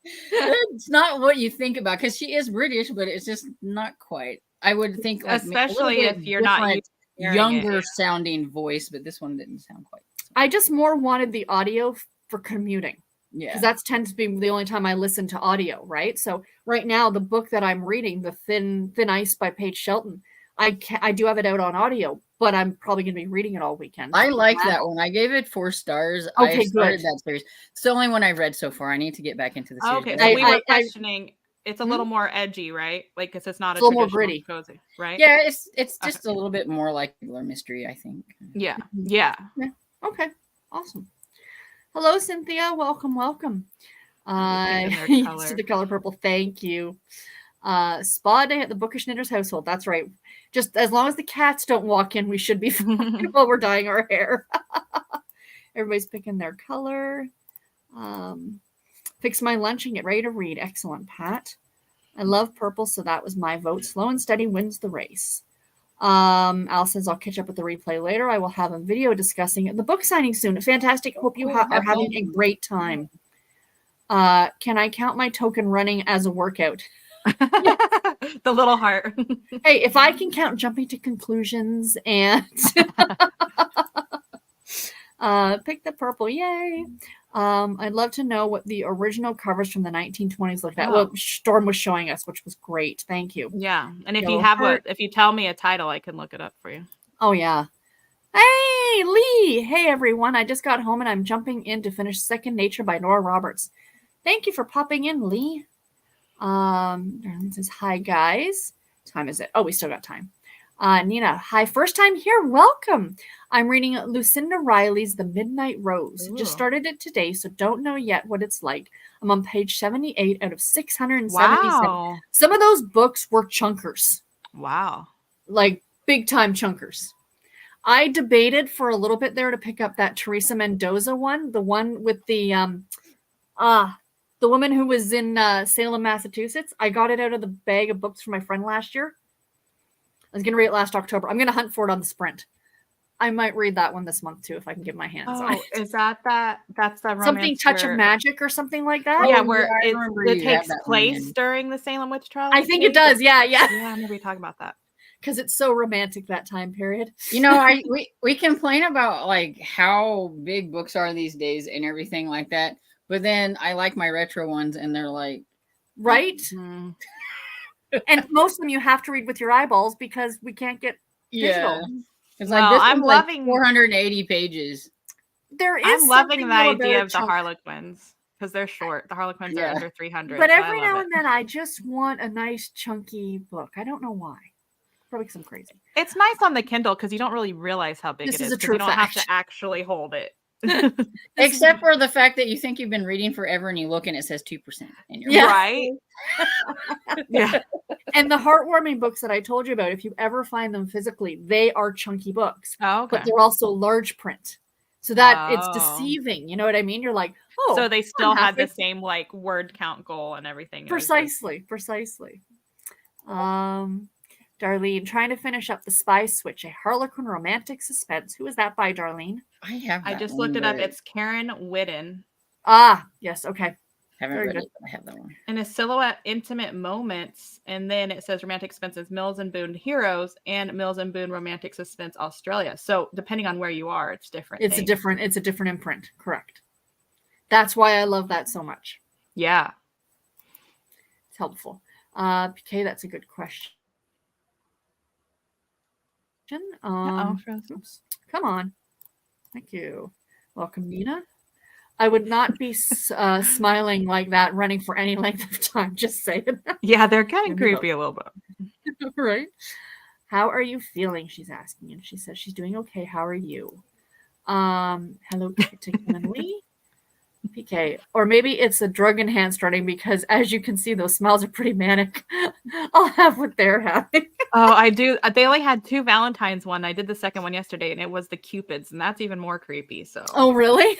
It's not what you think about, because she is British, but it's just not quite. I would think, like, especially if you're not younger sounding voice, but this one didn't sound quite. I just more wanted the audio for commuting. Yeah, because that tends to be the only time I listen to audio, right? So right now, the book that I'm reading, The Thin Ice by Paige Shelton, I do have it out on audio, but I'm probably going to be reading it all weekend. I like that one. I gave it 4 stars. Okay, I started good. that series. It's the only one I've read so far. I need to get back into the series. Okay, so we were questioning. It's a little more edgy, right? Like, because it's not a little more gritty, cozy, right? Yeah, it's just a little bit more like regular mystery, I think. Yeah, yeah. Okay, awesome. Hello, Cynthia. Welcome. To the color purple. Thank you. Spa day at the Bookish Knitters household. That's right. Just as long as the cats don't walk in, we should be fine while we're dyeing our hair. Everybody's picking their color. Fix my lunch and get ready to read. Excellent, Pat. I love purple, so that was my vote. Slow and steady wins the race. Al says I'll catch up with the replay later. I will have a video discussing the book signing soon. Fantastic. Hope you are having a great time. Can I count my token running as a workout? The little heart. Hey, if I can count jumping to conclusions and pick the purple, yay. I'd love to know what the original covers from the 1920s looked at. Well, Storm was showing us, which was great. Thank you. Yeah, and if you if you tell me a title, I can look it up for you. Oh yeah. Hey, Lee. Hey, everyone. I just got home and I'm jumping in to finish Second Nature by Nora Roberts. Thank you for popping in, Lee. Darlene says, hi, guys. What time is it? Oh, we still got time. Nina, hi. First time here. Welcome. I'm reading Lucinda Riley's The Midnight Rose. Just started it today, so don't know yet what it's like. I'm on page 78 out of 677. Wow. Some of those books were chunkers. Wow. Like big time chunkers. I debated for a little bit there to pick up that Teresa Mendoza one, the one with the woman who was in Salem, Massachusetts. I got it out of the bag of books for my friend last year. I was going to read it last October. I'm going to hunt for it on the sprint. I might read that one this month too if I can get my hands on it. Is that's the romance something Touch of Magic or something like that? Yeah, where it takes place during the Salem witch trials. I think it does. Yeah. Yeah, I remember we talking about that. Because it's so romantic that time period. You know, we complain about like how big books are these days and everything like that. But then I like my retro ones and they're like, right? Mm-hmm. And most of them you have to read with your eyeballs because we can't get digital. It's like this I'm loving 480 pages. I'm loving the idea of the Harlequins because they're short. The Harlequins are under 300. But every now and then I just want a nice chunky book. I don't know why. Probably because I'm crazy. It's nice on the Kindle because you don't really realize how big it is. This is a true fact. You don't have to actually hold it. Except for the fact that you think you've been reading forever and you look and it says 2%. And you're right. Yeah. And the heartwarming books that I told you about, if you ever find them physically, they are chunky books. Oh, okay. But they're also large print. So that it's deceiving. You know what I mean? You're like, oh. So they still had the same like word count goal and everything. Precisely. Darlene, trying to finish up The Spy Switch, a Harlequin romantic suspense. Who is that by, Darlene? I just looked it up. It's Karen Whitten. Ah, yes. Okay. Haven't read it, but I have that one. And a silhouette intimate moments, and then it says romantic suspense Mills and Boon Heroes and Mills and Boon Romantic Suspense Australia. So depending on where you are, it's different. It's a different imprint. Correct. That's why I love that so much. Yeah. It's helpful. PK, that's a good question. Oops. Come on. Thank you. Welcome, Nina. I would not be smiling like that running for any length of time. Just saying. Yeah, they're kind of creepy a little bit. Right. How are you feeling? She's asking. And she says she's doing okay. How are you? Hello to Kim and Lee. PK. Or maybe it's a drug enhanced running because as you can see, those smiles are pretty manic. I'll have what they're having. Oh, I do. They only had 2 Valentine's one. I did the second one yesterday and it was the Cupids, and that's even more creepy. So oh really?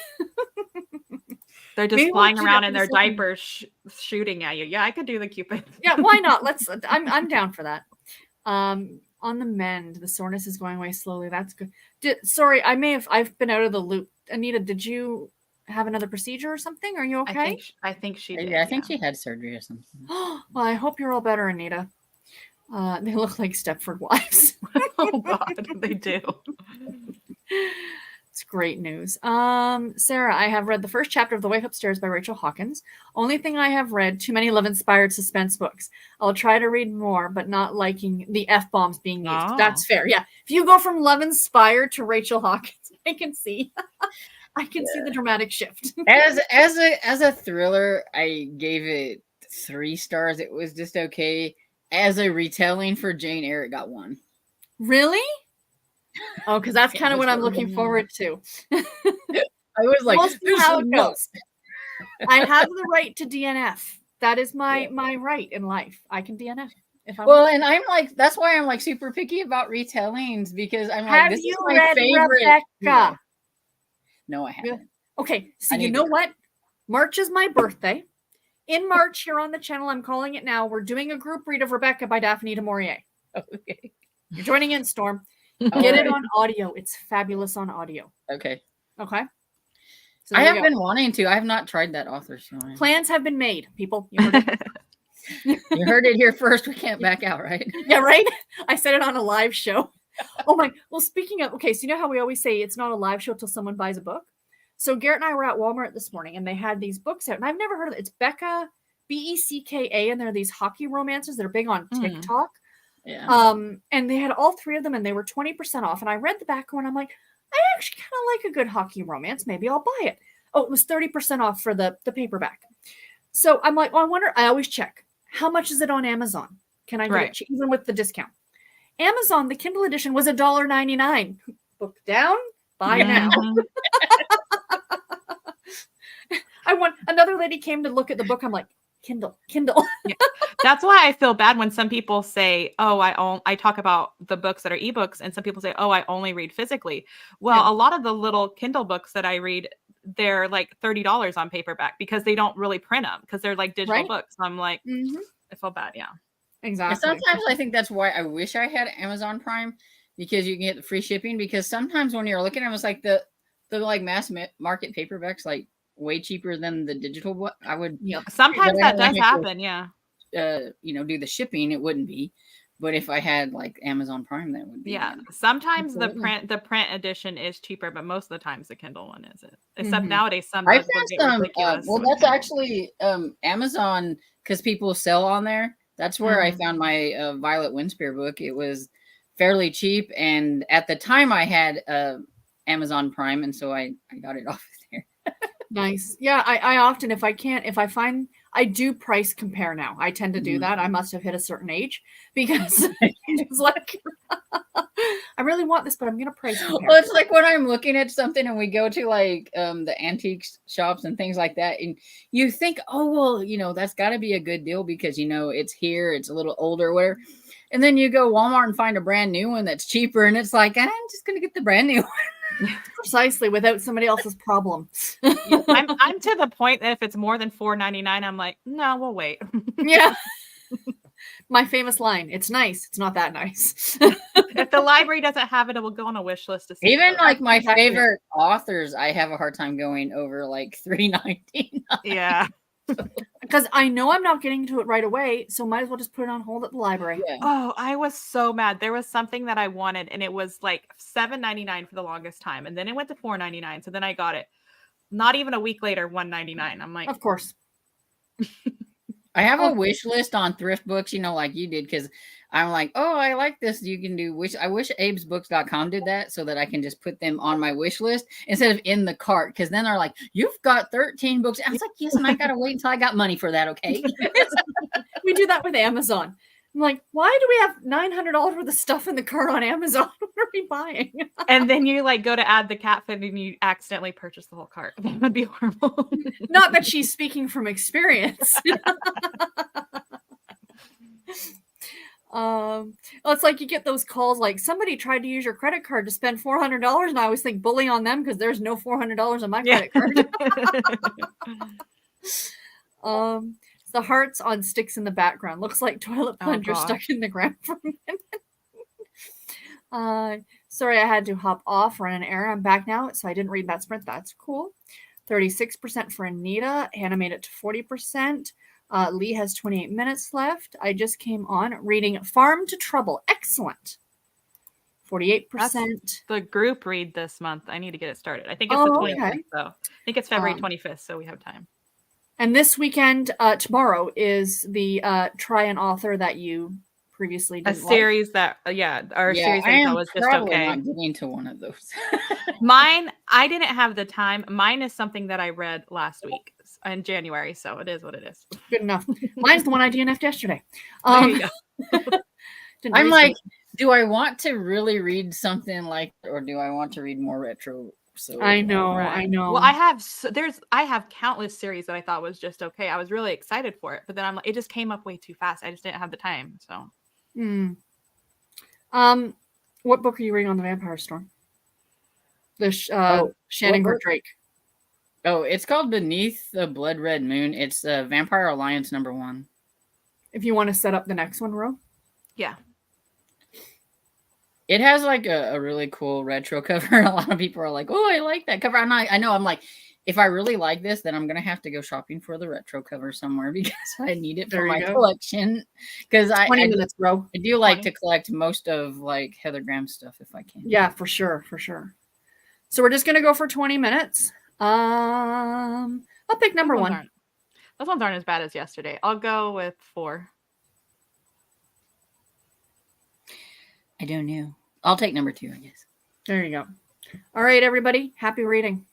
They're just flying around in their diapers shooting at you. Yeah, I could do the Cupid. Yeah, why not? I'm down for that. On the mend, the soreness is going away slowly. That's good. Sorry, I've been out of the loop. Anita, did you have another procedure or something? Are you okay? I think she did. Yeah, I think she had surgery or something. Well, I hope you're all better, Anita. They look like Stepford wives. Oh God, they do. It's great news. Sarah, I have read the first chapter of The Wake Upstairs by Rachel Hawkins. Only thing I have read, too many love-inspired suspense books. I'll try to read more, but not liking the F-bombs being used. Oh. That's fair. Yeah. If you go from love-inspired to Rachel Hawkins, I can see. I can see the dramatic shift. As a thriller, I gave it 3 stars. It was just okay. As a retelling for Jane Eyre, it got 1. Really? Oh, because that's kind of what I'm looking forward to. I was like, we'll see how it goes. I have the right to DNF. That is my right in life. I can DNF. And I'm like, that's why I'm like super picky about retellings, because I'm like, this is my favorite. Rebecca? No, I haven't. Okay, so you know what? March is my birthday. In March, here on the channel, I'm calling it now. We're doing a group read of Rebecca by Daphne du Maurier. Okay. You're joining in, Storm. Get it on audio. It's fabulous on audio. Okay. Okay. So I have been wanting to. I have not tried that author. So plans have been made, people. You heard it. You heard it here first. We can't back out, right? Yeah, right? I said it on a live show. Oh my. Well, speaking of, okay, so you know how we always say it's not a live show till someone buys a book? So Garrett and I were at Walmart this morning and they had these books out and I've never heard of it. It's Becca, Becka, and they're these hockey romances that are big on TikTok. Yeah. And they had all 3 of them and they were 20% off. And I read the back one. I'm like, I actually kind of like a good hockey romance. Maybe I'll buy it. Oh, it was 30% off for the paperback. So I'm like, well, I wonder, I always check. How much is it on Amazon? Can I get it even with the discount? Amazon, the Kindle edition was $1.99. Book down, buy now. Another lady came to look at the book. I'm like, Kindle. Yeah. That's why I feel bad when some people say, oh, I talk about the books that are ebooks, and some people say, oh, I only read physically. Well, a lot of the little Kindle books that I read, they're like $30 on paperback because they don't really print them because they're like digital books. I'm like, I feel bad. Yeah, exactly. And sometimes I think that's why I wish I had Amazon Prime, because you can get the free shipping. Because sometimes when you're looking at them, it's like the like mass market paperbacks, like way cheaper than the digital book. I would. Sometimes that does happen. Yeah. Do the shipping, it wouldn't be. But if I had like Amazon Prime, that would be. Yeah. Sometimes the print edition is cheaper, but most of the times the Kindle one isn't. Except nowadays, some I've had some. Well, that's actually Amazon, because people sell on there. That's where I found my Violet Winspear book. It was fairly cheap, and at the time I had Amazon Prime, and so I got it off there. Nice. Yeah, I often, if I find, I do price compare now. I tend to do that. I must have hit a certain age because it's like, I really want this, but I'm going to price compare. Well, it's like when I'm looking at something and we go to like the antique shops and things like that. And you think, oh, well, that's got to be a good deal because, it's here, it's a little older, whatever. And then you go Walmart and find a brand new one that's cheaper. And it's like, I'm just going to get the brand new one. Precisely, without somebody else's problem. I'm to the point that if it's more than $4.99, I'm like, no, we'll wait. Yeah. My famous line, it's nice, it's not that nice. If the library doesn't have it, it will go on a wish list to see. Even like my exactly favorite authors, I have a hard time going over like $3.99. Yeah. Because I know I'm not getting to it right away, so might as well just put it on hold at the library. Yeah. Oh, I was so mad. There was something that I wanted, and it was like $7.99 for the longest time, and then it went to $4.99. So then I got it. Not even a week later, $1.99. I'm like, Of course. I have a wish list on thrift books, like you did, because I'm like, oh, I like this. You can do wish. I wish abesbooks.com did that so that I can just put them on my wish list instead of in the cart. Because then they're like, you've got 13 books. I was like, yes, and I got to wait until I got money for that. Okay. We do that with Amazon. I'm like, why do we have $900 worth of stuff in the cart on Amazon? What are we buying? and then you like go to add the cat food and you accidentally purchase the whole cart. That would be horrible. Not that she's speaking from experience. Well, it's like you get those calls like somebody tried to use your credit card to spend $400, and I always think bully on them because there's no $400 on my credit card. The hearts on sticks in the background looks like toilet plunger stuck in the ground for a minute. Sorry, I had to hop off, run an errand. I'm back now, so I didn't read that sprint. That's cool. 36% for Anita. Hannah made it to 40%. Lee has 28 minutes left. I just came on reading Farm to Trouble. Excellent. 48%. That's the group read this month. I need to get it started. I think it's the 25th, though. I think it's February 25th, so we have time. And this weekend, tomorrow, is the try an author that you previously did. A series that, series I thought was just okay. Not getting to one of those. Mine, I didn't have the time. Mine is something that I read last week in January, so it is what it is. Good enough. Mine's the one I DNF'd yesterday. There you go. I'm like, do I want to really read something like, or do I want to read more retro? So I know. Well, I have countless series that I thought was just okay. I was really excited for it, but then I'm like, it just came up way too fast. I just didn't have the time. So, what book are you reading on the Vampire Storm? The Shannon Drake. Oh, it's called Beneath the Blood Red Moon. It's Vampire Alliance #1. If you want to set up the next one, Ro. Yeah. It has like a really cool retro cover. A lot of people are like, oh, I like that cover. I know. I'm like, if I really like this, then I'm going to have to go shopping for the retro cover somewhere because I need it for my collection. Because I do like to collect most of like Heather Graham's stuff if I can. Yeah, for sure. So we're just going to go for 20 minutes. I'll pick number one. Those ones aren't as bad as yesterday. I'll go with 4. I don't know. I'll take number 2, I guess. There you go. All right, everybody. Happy reading.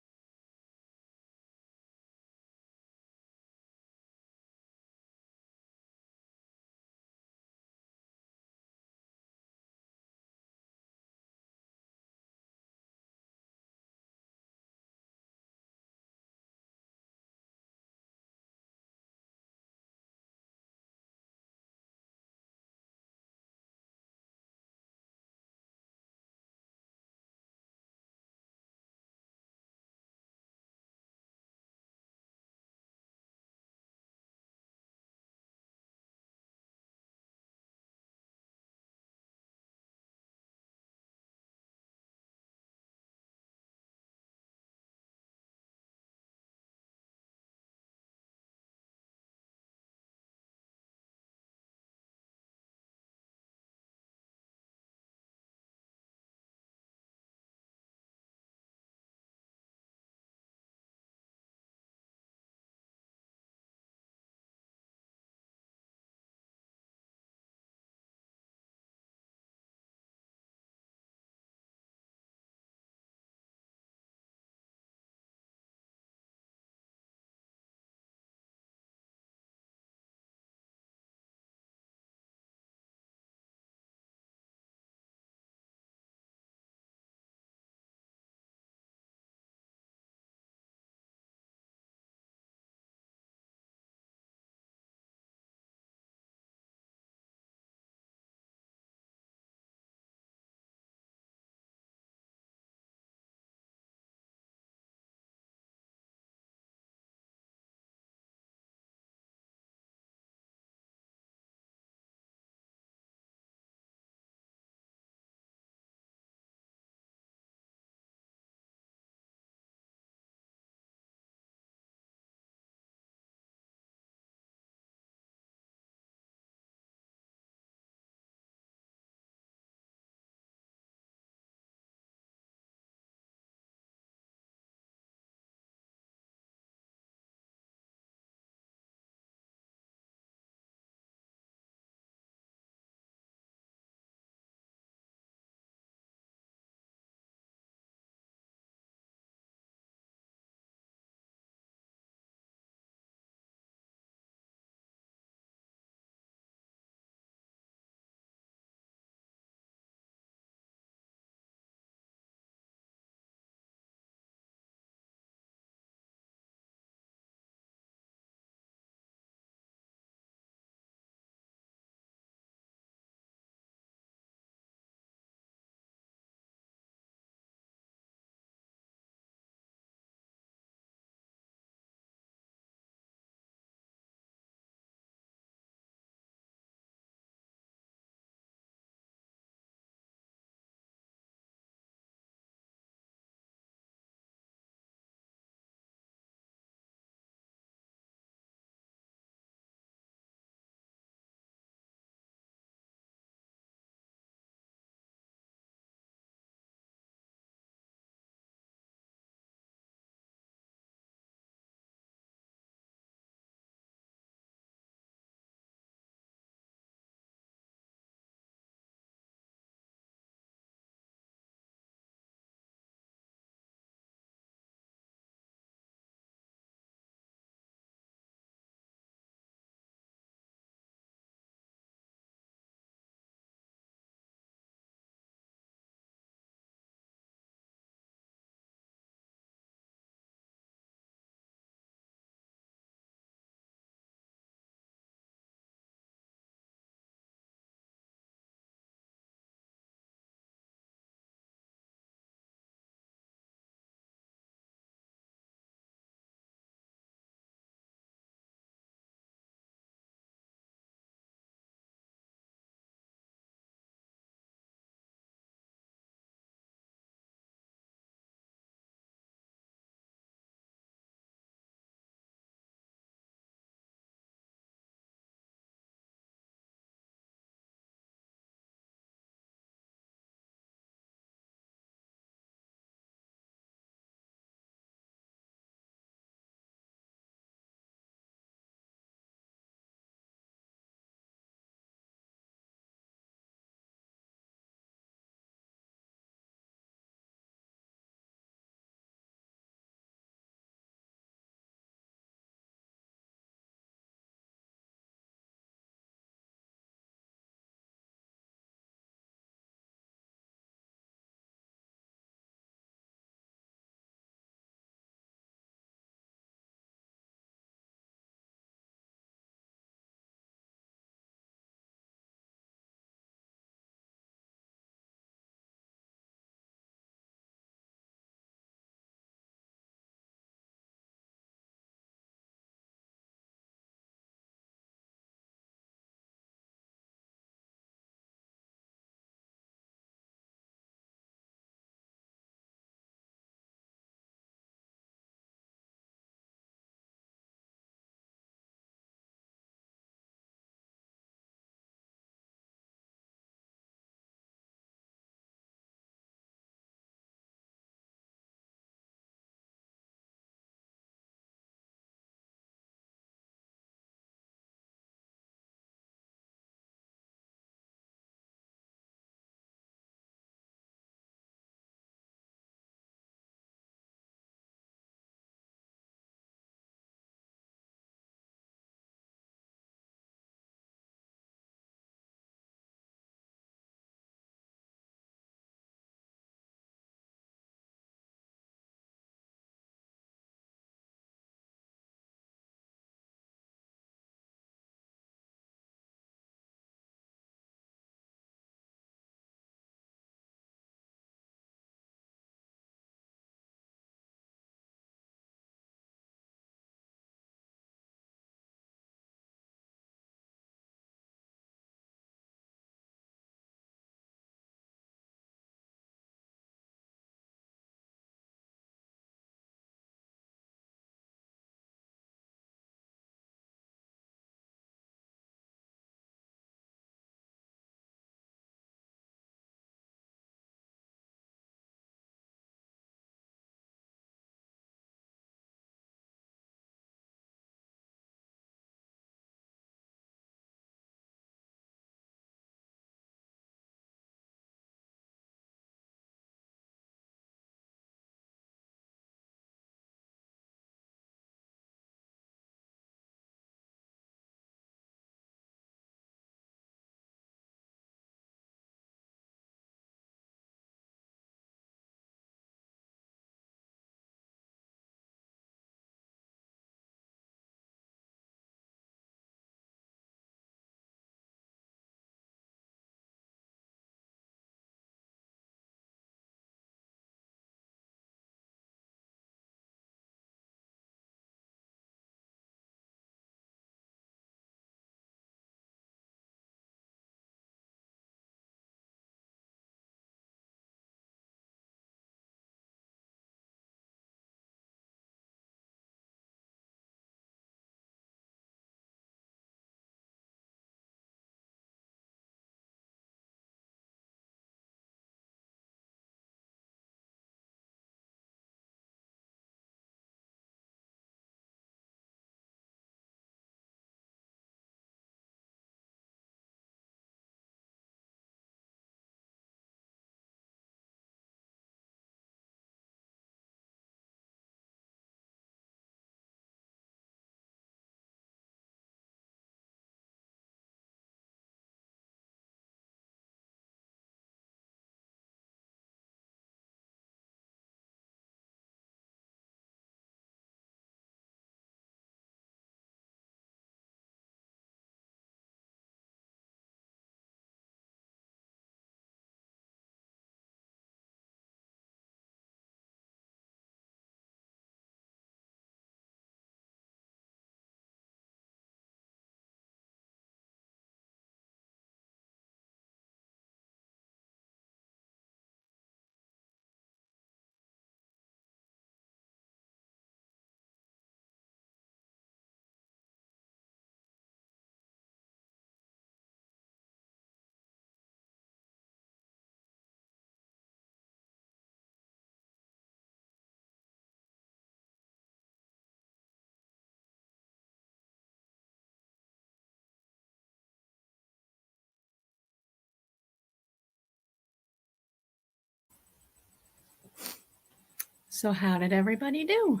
So how did everybody do?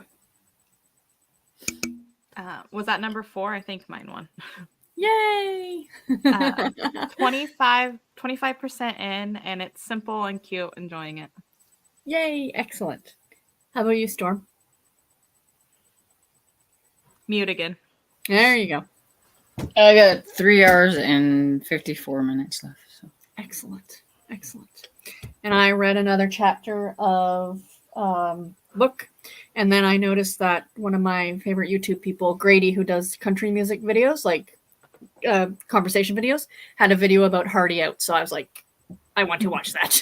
Was that number 4? I think mine won. Yay! 25% in, and it's simple and cute, enjoying it. Yay, excellent. How about you, Storm? Mute again. There you go. I got 3 hours and 54 minutes left. So. Excellent. Excellent. And I read another chapter of book, and then I noticed that one of my favorite YouTube people, Grady, who does country music videos, like conversation videos, had a video about Hardy Out. So I was like, I want to watch that.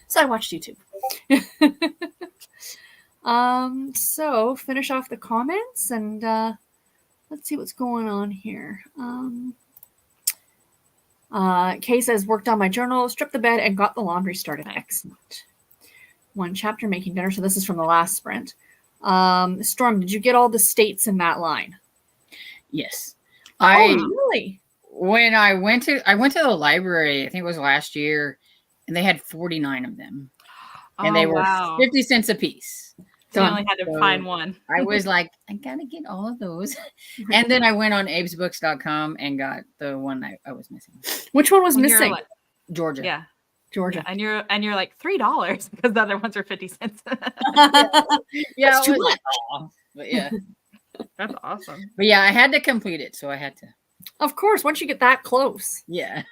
So I watched YouTube. So finish off the comments and let's see what's going on here. Kay says, worked on my journal, stripped the bed, and got the laundry started. Excellent. 1 chapter, making dinner. So this is from the last sprint. Storm, did you get all the states in that line? Yes. Really? When I went to the library, I think it was last year, and they had 49 of them. And they were 50 cents a piece. So I only had to find one. I was like, I gotta get all of those. And then I went on abesbooks.com and got the one I was missing. Which one was missing? Like, Georgia. Yeah. Georgia. Yeah, and you're like $3 because the other ones are 50 cents. Yeah, that's too much. But yeah. That's awesome. But yeah, I had to complete it, so I had to. Of course, once you get that close. Yeah.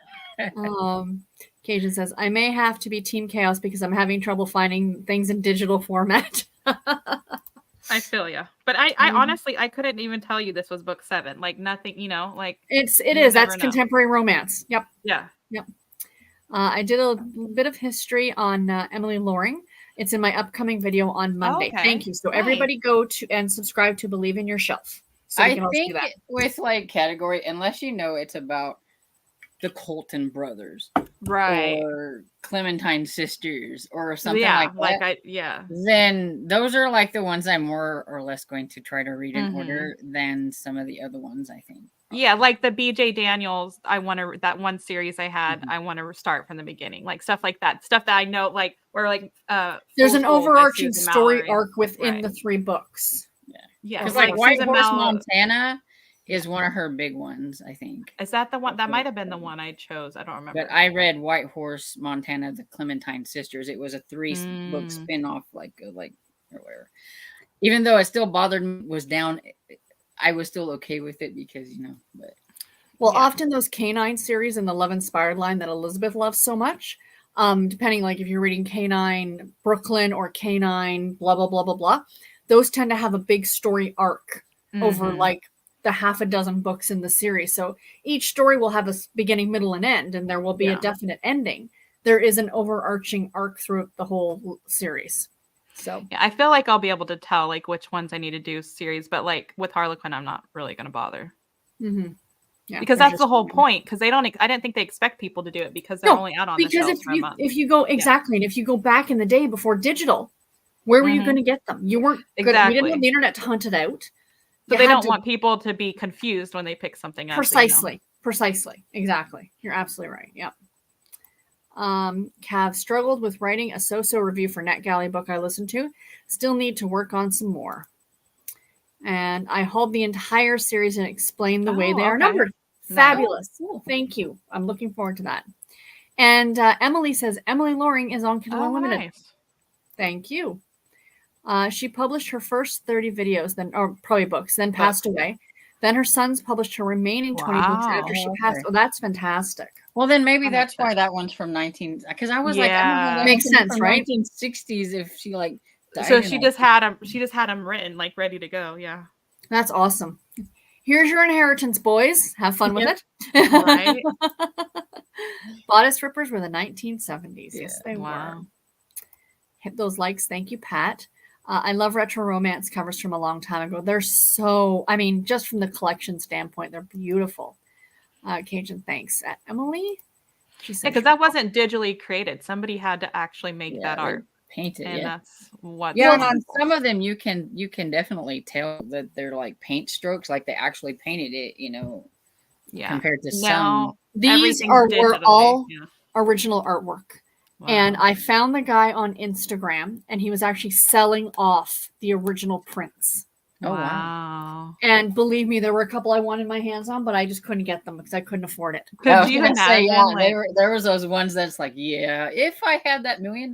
Cajun says, I may have to be Team Chaos because I'm having trouble finding things in digital format. I feel ya. But I honestly, I couldn't even tell you this was book 7. Like nothing, like it is. That's contemporary romance. Yep. Yeah. Yep. I did a bit of history on Emily Loring. It's in my upcoming video on Monday. Okay. Thank you. So everybody go to and subscribe to Believe in Your Shelf. So I think with like category, unless you know it's about the Colton brothers, right, or Clementine sisters, or something like that. Yeah. Then those are like the ones I'm more or less going to try to read in order than some of the other ones, I think. Yeah, like the BJ Daniels, that one series I had, I want to start from the beginning, like stuff like that, stuff that I know, like or like there's an overarching story arc within the 3 books. Yeah, because like White Horse Montana is one of her big ones, I think. Is that the one? That might have been the one I chose. I don't remember. But I read White Horse Montana, the Clementine sisters. It was a 3-book spin-off, like or whatever. Even though it still bothered me, was down, I was still okay with it because, but. Well, often those canine series in the Love Inspired line that Elizabeth loves so much, depending like if you're reading Canine Brooklyn or Canine blah, blah, blah, blah, blah, those tend to have a big story arc over like the half a dozen books in the series. So each story will have a beginning, middle, and end, and there will be a definite ending. There is an overarching arc throughout the whole series. So yeah, I feel like I'll be able to tell like which ones I need to do series, but like with Harlequin, I'm not really going to bother. Yeah, because that's the whole point. Because I didn't think they expect people to do it because they're only out on the shelves for a month. If you go and if you go back in the day before digital, where were you going to get them? You weren't exactly. We didn't have the internet to hunt it out. But they don't want people to be confused when they pick something up. Precisely. Exactly. You're absolutely right. Yep. Cav struggled with writing a so-so review for NetGalley book I listened to. Still need to work on some more. And I hauled the entire series and explained the way they are numbered. Fabulous. Cool. Thank you. I'm looking forward to that. And Emily says Emily Loring is on Kindle Unlimited. Nice. Thank you. She published her first 30 videos, or probably books, then passed away. Then her sons published her remaining 20 books after she passed. Oh, that's fantastic. Well, then maybe that's why that one's from 19. Because I was like, makes sense, right? 1960s. If she like, died so she just had them. She just had them written, like ready to go. Yeah, that's awesome. Here's your inheritance, boys. Have fun with it. Right. Bodice rippers were the 1970s. Yes, they were. Hit those likes. Thank you, Pat. I love retro romance covers from a long time ago. They're so, just from the collection standpoint, they're beautiful. Cajun, thanks. Emily? She said, because that wasn't digitally created. Somebody had to actually make that art. Paint it. And that's what. Yeah, and on some of them, you can definitely tell that they're like paint strokes, like they actually painted it, compared to some. These were all original artwork. Wow. And I found the guy on Instagram, and he was actually selling off the original prints. Oh, wow. And believe me, there were a couple I wanted my hands on, but I just couldn't get them because I couldn't afford it. Could you imagine? There was those ones that's like, yeah, if I had that $1 million.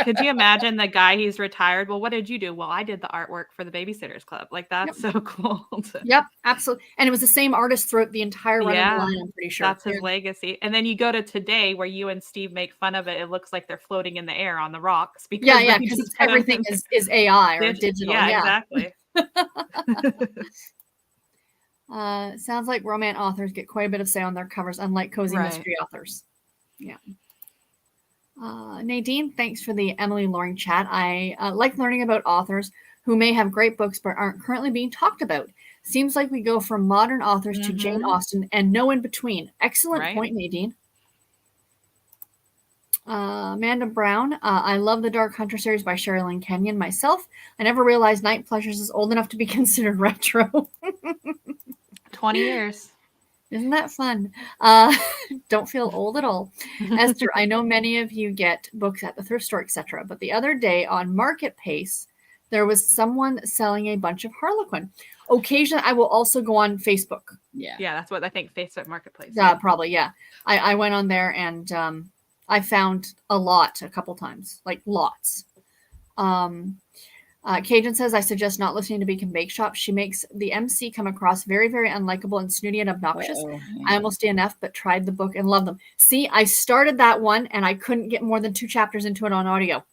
Could you imagine the guy, he's retired? Well, what did you do? Well, I did the artwork for the Babysitters Club. Like, that's so cool. Yep, absolutely. And it was the same artist throughout the entire run of the line, I'm pretty sure. That's his legacy. And then you go to today where you and Steve make fun of it. It looks like they're floating in the air on the rocks. Because because everything is AI or digital. Yeah, exactly. Sounds like romance authors get quite a bit of say on their covers, unlike cozy mystery authors. Yeah. Nadine, thanks for the Emily Loring chat. I like learning about authors who may have great books but aren't currently being talked about. Seems like we go from modern authors to Jane Austen and no in between. Excellent point, Nadine. Amanda Brown, I love the Dark Hunter series by Sherilyn Kenyon myself. I never realized Night Pleasures is old enough to be considered retro. 20 years. Isn't that fun? Don't feel old at all. Esther, I know many of you get books at the thrift store, etc. But the other day on Market Pace, there was someone selling a bunch of Harlequin. Occasionally, I will also go on Facebook. Yeah, that's what I think, Facebook Marketplace. Probably, yeah. I went on there and I found a lot a couple times, like lots. Cajun says, I suggest not listening to Beacon Bake Shop. She makes the MC come across very, very unlikable and snooty and obnoxious. I almost DNF, but tried the book and loved them. See, I started that one and I couldn't get more than 2 chapters into it on audio.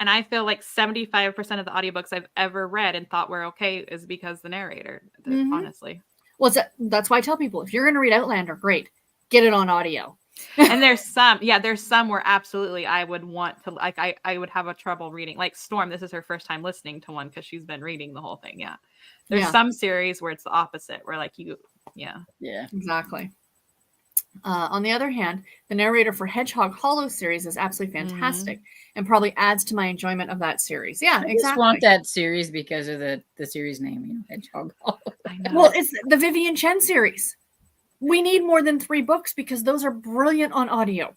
And I feel like 75% of the audiobooks I've ever read and thought were okay is because the narrator, honestly. Well, that's why I tell people, if you're going to read Outlander, great, get it on audio. And there's some where absolutely I would want to, like, I would have a trouble reading. Like Storm, this is her first time listening to one because she's been reading the whole thing. Yeah. There's some series where it's the opposite, where like Yeah, exactly. On the other hand, the narrator for Hedgehog Hollow series is absolutely fantastic and probably adds to my enjoyment of that series. Yeah, exactly. I just want that series because of the series name, Hedgehog Hollow. I know. Well, it's the Vivian Chen series. We need more than 3 books because those are brilliant on audio.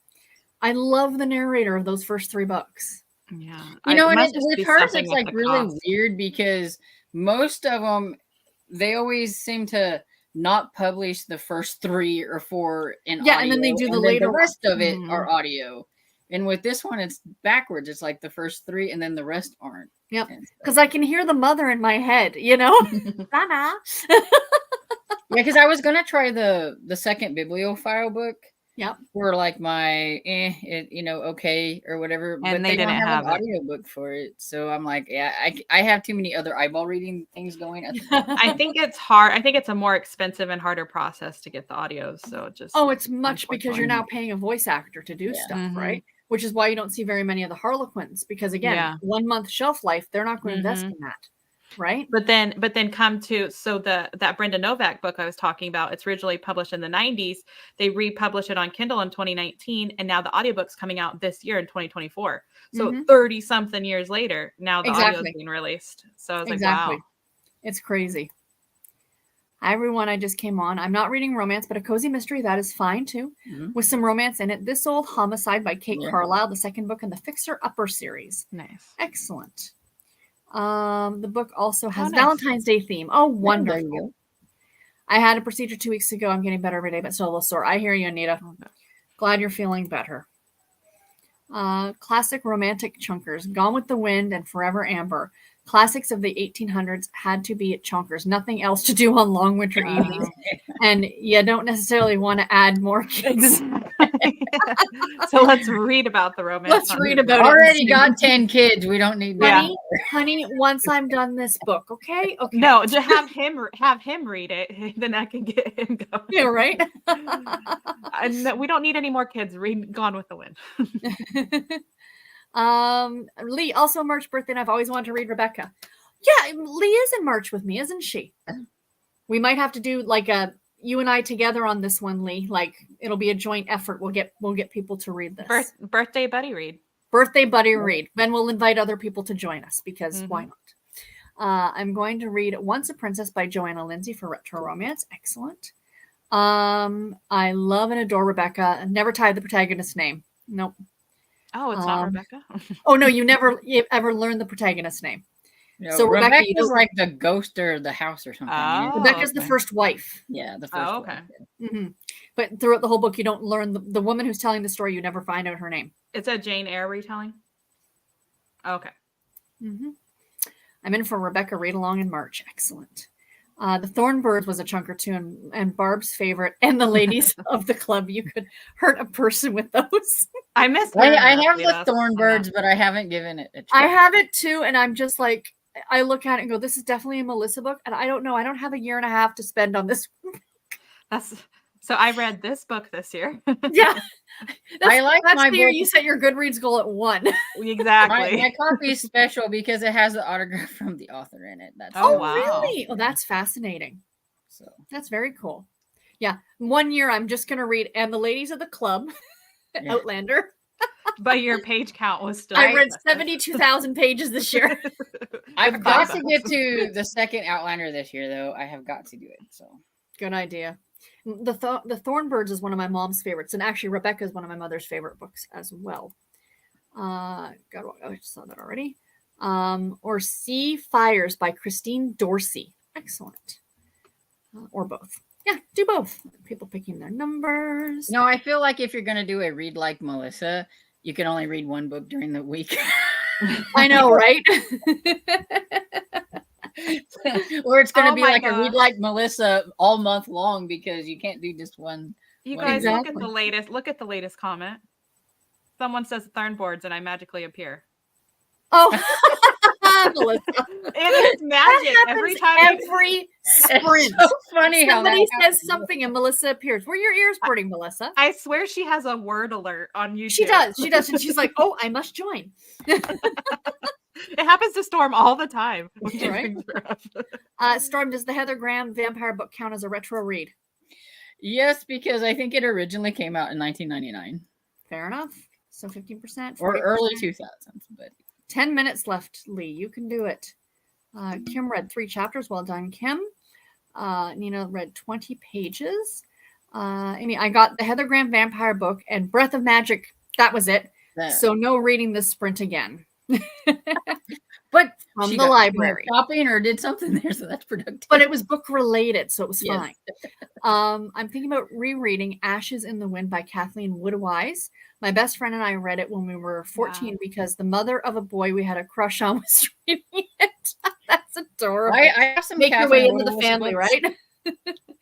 I love the narrator of those first 3 books. Yeah. And with hers, it's like really weird because most of them, they always seem to not publish the first 3 or 4 in audio. Yeah, and then they do the later. The rest of it are audio. And with this one, it's backwards. It's like the first 3 and then the rest aren't. Yep. Because I can hear the mother in my head, Mama. Yeah, because I was gonna try the second bibliophile book. Yep. For like my okay or whatever. And but they didn't have an audio book for it. So I'm like, yeah, I have too many other eyeball reading things going. I think it's hard. I think it's a more expensive and harder process to get the audios. So it's much because you're now paying a voice actor to do stuff, right? Which is why you don't see very many of the Harlequins because again, 1 month shelf life, they're not going to invest in that. Right. But then come to, so that Brenda Novak book I was talking about, it's originally published in the 90s. They republished it on Kindle in 2019. And now the audiobook's coming out this year in 2024. So 30 something years later, now the audio is being released. So I was like, wow. It's crazy. Hi, everyone. I just came on. I'm not reading romance, but a cozy mystery. That is fine, too. With some romance in it. This Old Homicide by Kate Carlisle, the second book in the Fixer Upper series. Nice. Excellent. The book also has Valentine's Day theme. Oh, wonderful. I had a procedure 2 weeks ago. I'm getting better every day, but still a little sore. I hear you, Anita. Glad you're feeling better. Classic romantic chunkers. Gone with the Wind and Forever Amber. Classics of the 1800s had to be at chunkers. Nothing else to do on long winter evenings. And you don't necessarily want to add more kids. So let's read about the romance. Let's read about it. Already got 10 kids. We don't need that. Honey, once I'm done this book, okay? Okay. No, just have him read it. Then I can get him going. Yeah, right? And we don't need any more kids. Read Gone with the Wind. Lee, also March birthday, and I've always wanted to read Rebecca. Yeah, Lee is in March with me, isn't she? We might have to do like you and I together on this one, Lee. Like it'll be a joint effort. We'll get people to read this. Birthday buddy read. Birthday buddy read. Then we'll invite other people to join us because why not? I'm going to read Once a Princess by Joanna Lindsay for Retro Romance. Excellent. I love and adore Rebecca. Never tied the protagonist's name. Nope. Oh, it's not Rebecca? Oh, no, you never ever learn the protagonist's name. No, So Rebecca's like the ghost or the house or something. Oh, Rebecca's the first wife. Yeah, the first okay. wife. But throughout the whole book, you don't learn the woman who's telling the story. You never find out her name. It's a Jane Eyre retelling? Okay. I'm in for Rebecca read along in March. Excellent. The Thornbirds was a chunk or two, and Barb's favorite, and the ladies of the club. You could hurt a person with those. I missed. I have the Thornbirds, but I haven't given it a try. I have it too, and I'm just like, I look at it and go, "This is definitely a Melissa book," and I don't know. I don't have a year and a half to spend on this. So I read this book this year. Yeah, I like that's my the year book. you set your Goodreads goal at 1. Exactly. My copy is special because it has the autograph from the author in it. That's wow. Really? Oh, that's fascinating. So that's very cool. Yeah, 1 year I'm just gonna read "And the Ladies of the Club," Outlander. But your page count was still. I read 72,000 pages this year. I've got to get to the second Outlander this year, though. I have got to do it. So good idea. The Thornbirds is one of my mom's favorites, and actually Rebecca is one of my mother's favorite books as well. I just saw that already. Or Sea Fires by Christine Dorsey. Excellent. Or both. Yeah, do both. People picking their numbers. No, I feel like if you're going to do a read like Melissa, you can only read one book during the week. I know, right? Or it's going to be like a read like Melissa all month long because you can't do just one. You guys look at the latest. Look at the latest comment. Someone says Thornbirds, and I magically appear. Oh, Melissa. It is magic every time. Every sprint. It's so funny Somebody how says something and Melissa appears. Were your ears burning, Melissa? I swear she has a word alert on YouTube. She does. And she's like, "Oh, I must join." It happens to Storm all the time. Right? Storm, does the Heather Graham vampire book count as a retro read? Yes, because I think it originally came out in 1999. Fair enough. So 15%. Or early 2000s. But 10 minutes left, Lee. You can do it. Kim read 3 chapters. Well done, Kim. Nina read 20 pages. Amy, I got the Heather Graham vampire book and Breath of Magic. That was it. So no reading this sprint again. But from the library. Shopping or did something there, so that's productive. But it was book related, so it was fine. I'm thinking about rereading Ashes in the Wind by Kathleen Woodwise. My best friend and I read it when we were 14 because the mother of a boy we had a crush on was reading it. That's adorable. I have some Make your way into the family, books. Right?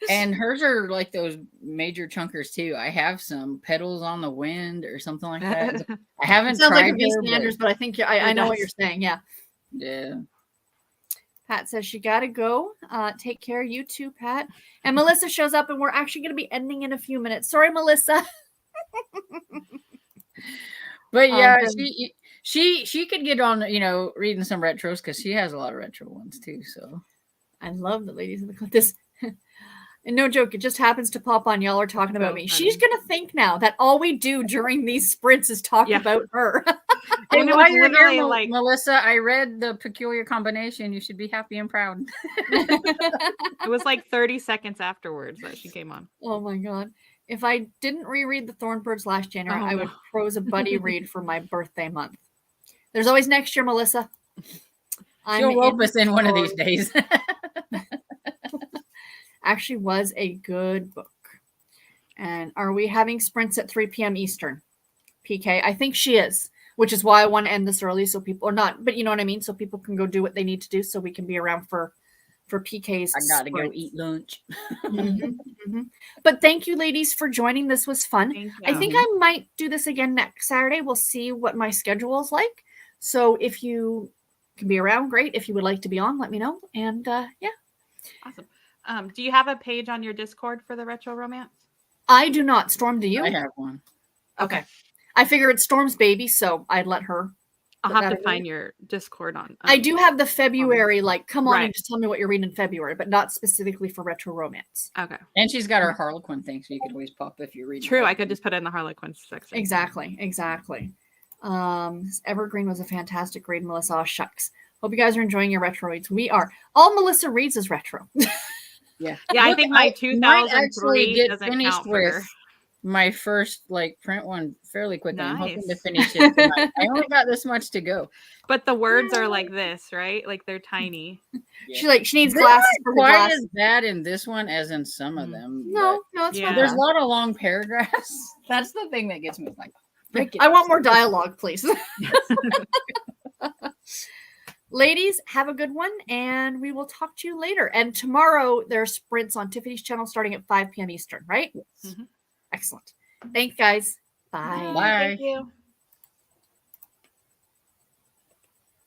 And hers are like those major chunkers too. I have some Petals on the Wind or something like that. I haven't Sounds tried like a V. Sanders, but I think I know what you're saying. Yeah. Yeah. Pat says she gotta go. Take care, you too, Pat. And Melissa shows up, and we're actually gonna be ending in a few minutes. Sorry, Melissa. But yeah, she could get on, reading some retros because she has a lot of retro ones too. So I love the ladies in the club. This. And no joke, it just happens to pop on. Y'all are talking about me. She's going to think now that all we do during these sprints is talk about her. And while you're here, Melissa, I read The Peculiar Combination. You should be happy and proud. It was like 30 seconds afterwards that she came on. Oh, my God. If I didn't reread The Thornbirds last January, I would prose a buddy read for my birthday month. There's always next year, Melissa. She'll rope us in one of these days. Actually was a good book. And are we having sprints at 3 p.m. Eastern? PK, I think she is, which is why I want to end this early so people, or not, but you know what I mean? So people can go do what they need to do so we can be around for PK's I got to go eat lunch. But thank you, ladies, for joining. This was fun. I think I might do this again next Saturday. We'll see what my schedule is like. So if you can be around, great. If you would like to be on, let me know. And yeah. Awesome. Do you have a page on your Discord for the Retro Romance? I do not. Storm, do you? I have one. Okay. I figure it's Storm's baby, so I'd let her. I'll have to find your Discord on. I do have the February, come on and just tell me what you're reading in February, but not specifically for Retro Romance. Okay. And she's got her Harlequin thing, so you could always pop if you're reading. True, I could just put it in the Harlequin section. Exactly. Evergreen was a fantastic read, Melissa. Oh, shucks. Hope you guys are enjoying your retro reads. We are. All Melissa reads is retro. Yeah. I think my 2003 doesn't count for her. my first like print one fairly quickly. I'm hoping to Nice. finish it tonight. I only got this much to go. But the words are like this, right? Like they're tiny. Yeah. She needs They're glasses not for her quite glasses. as bad in this one as in some of them. No, it's Yeah. fine. There's a lot of long paragraphs. That's the thing that gets me. It's like, I want more dialogue, please. Ladies, have a good one, and we will talk to you later. And tomorrow there are sprints on Tiffany's channel starting at 5 p.m. Eastern, right? Mhm. Excellent. Thanks, guys. Bye. Bye. Thank you.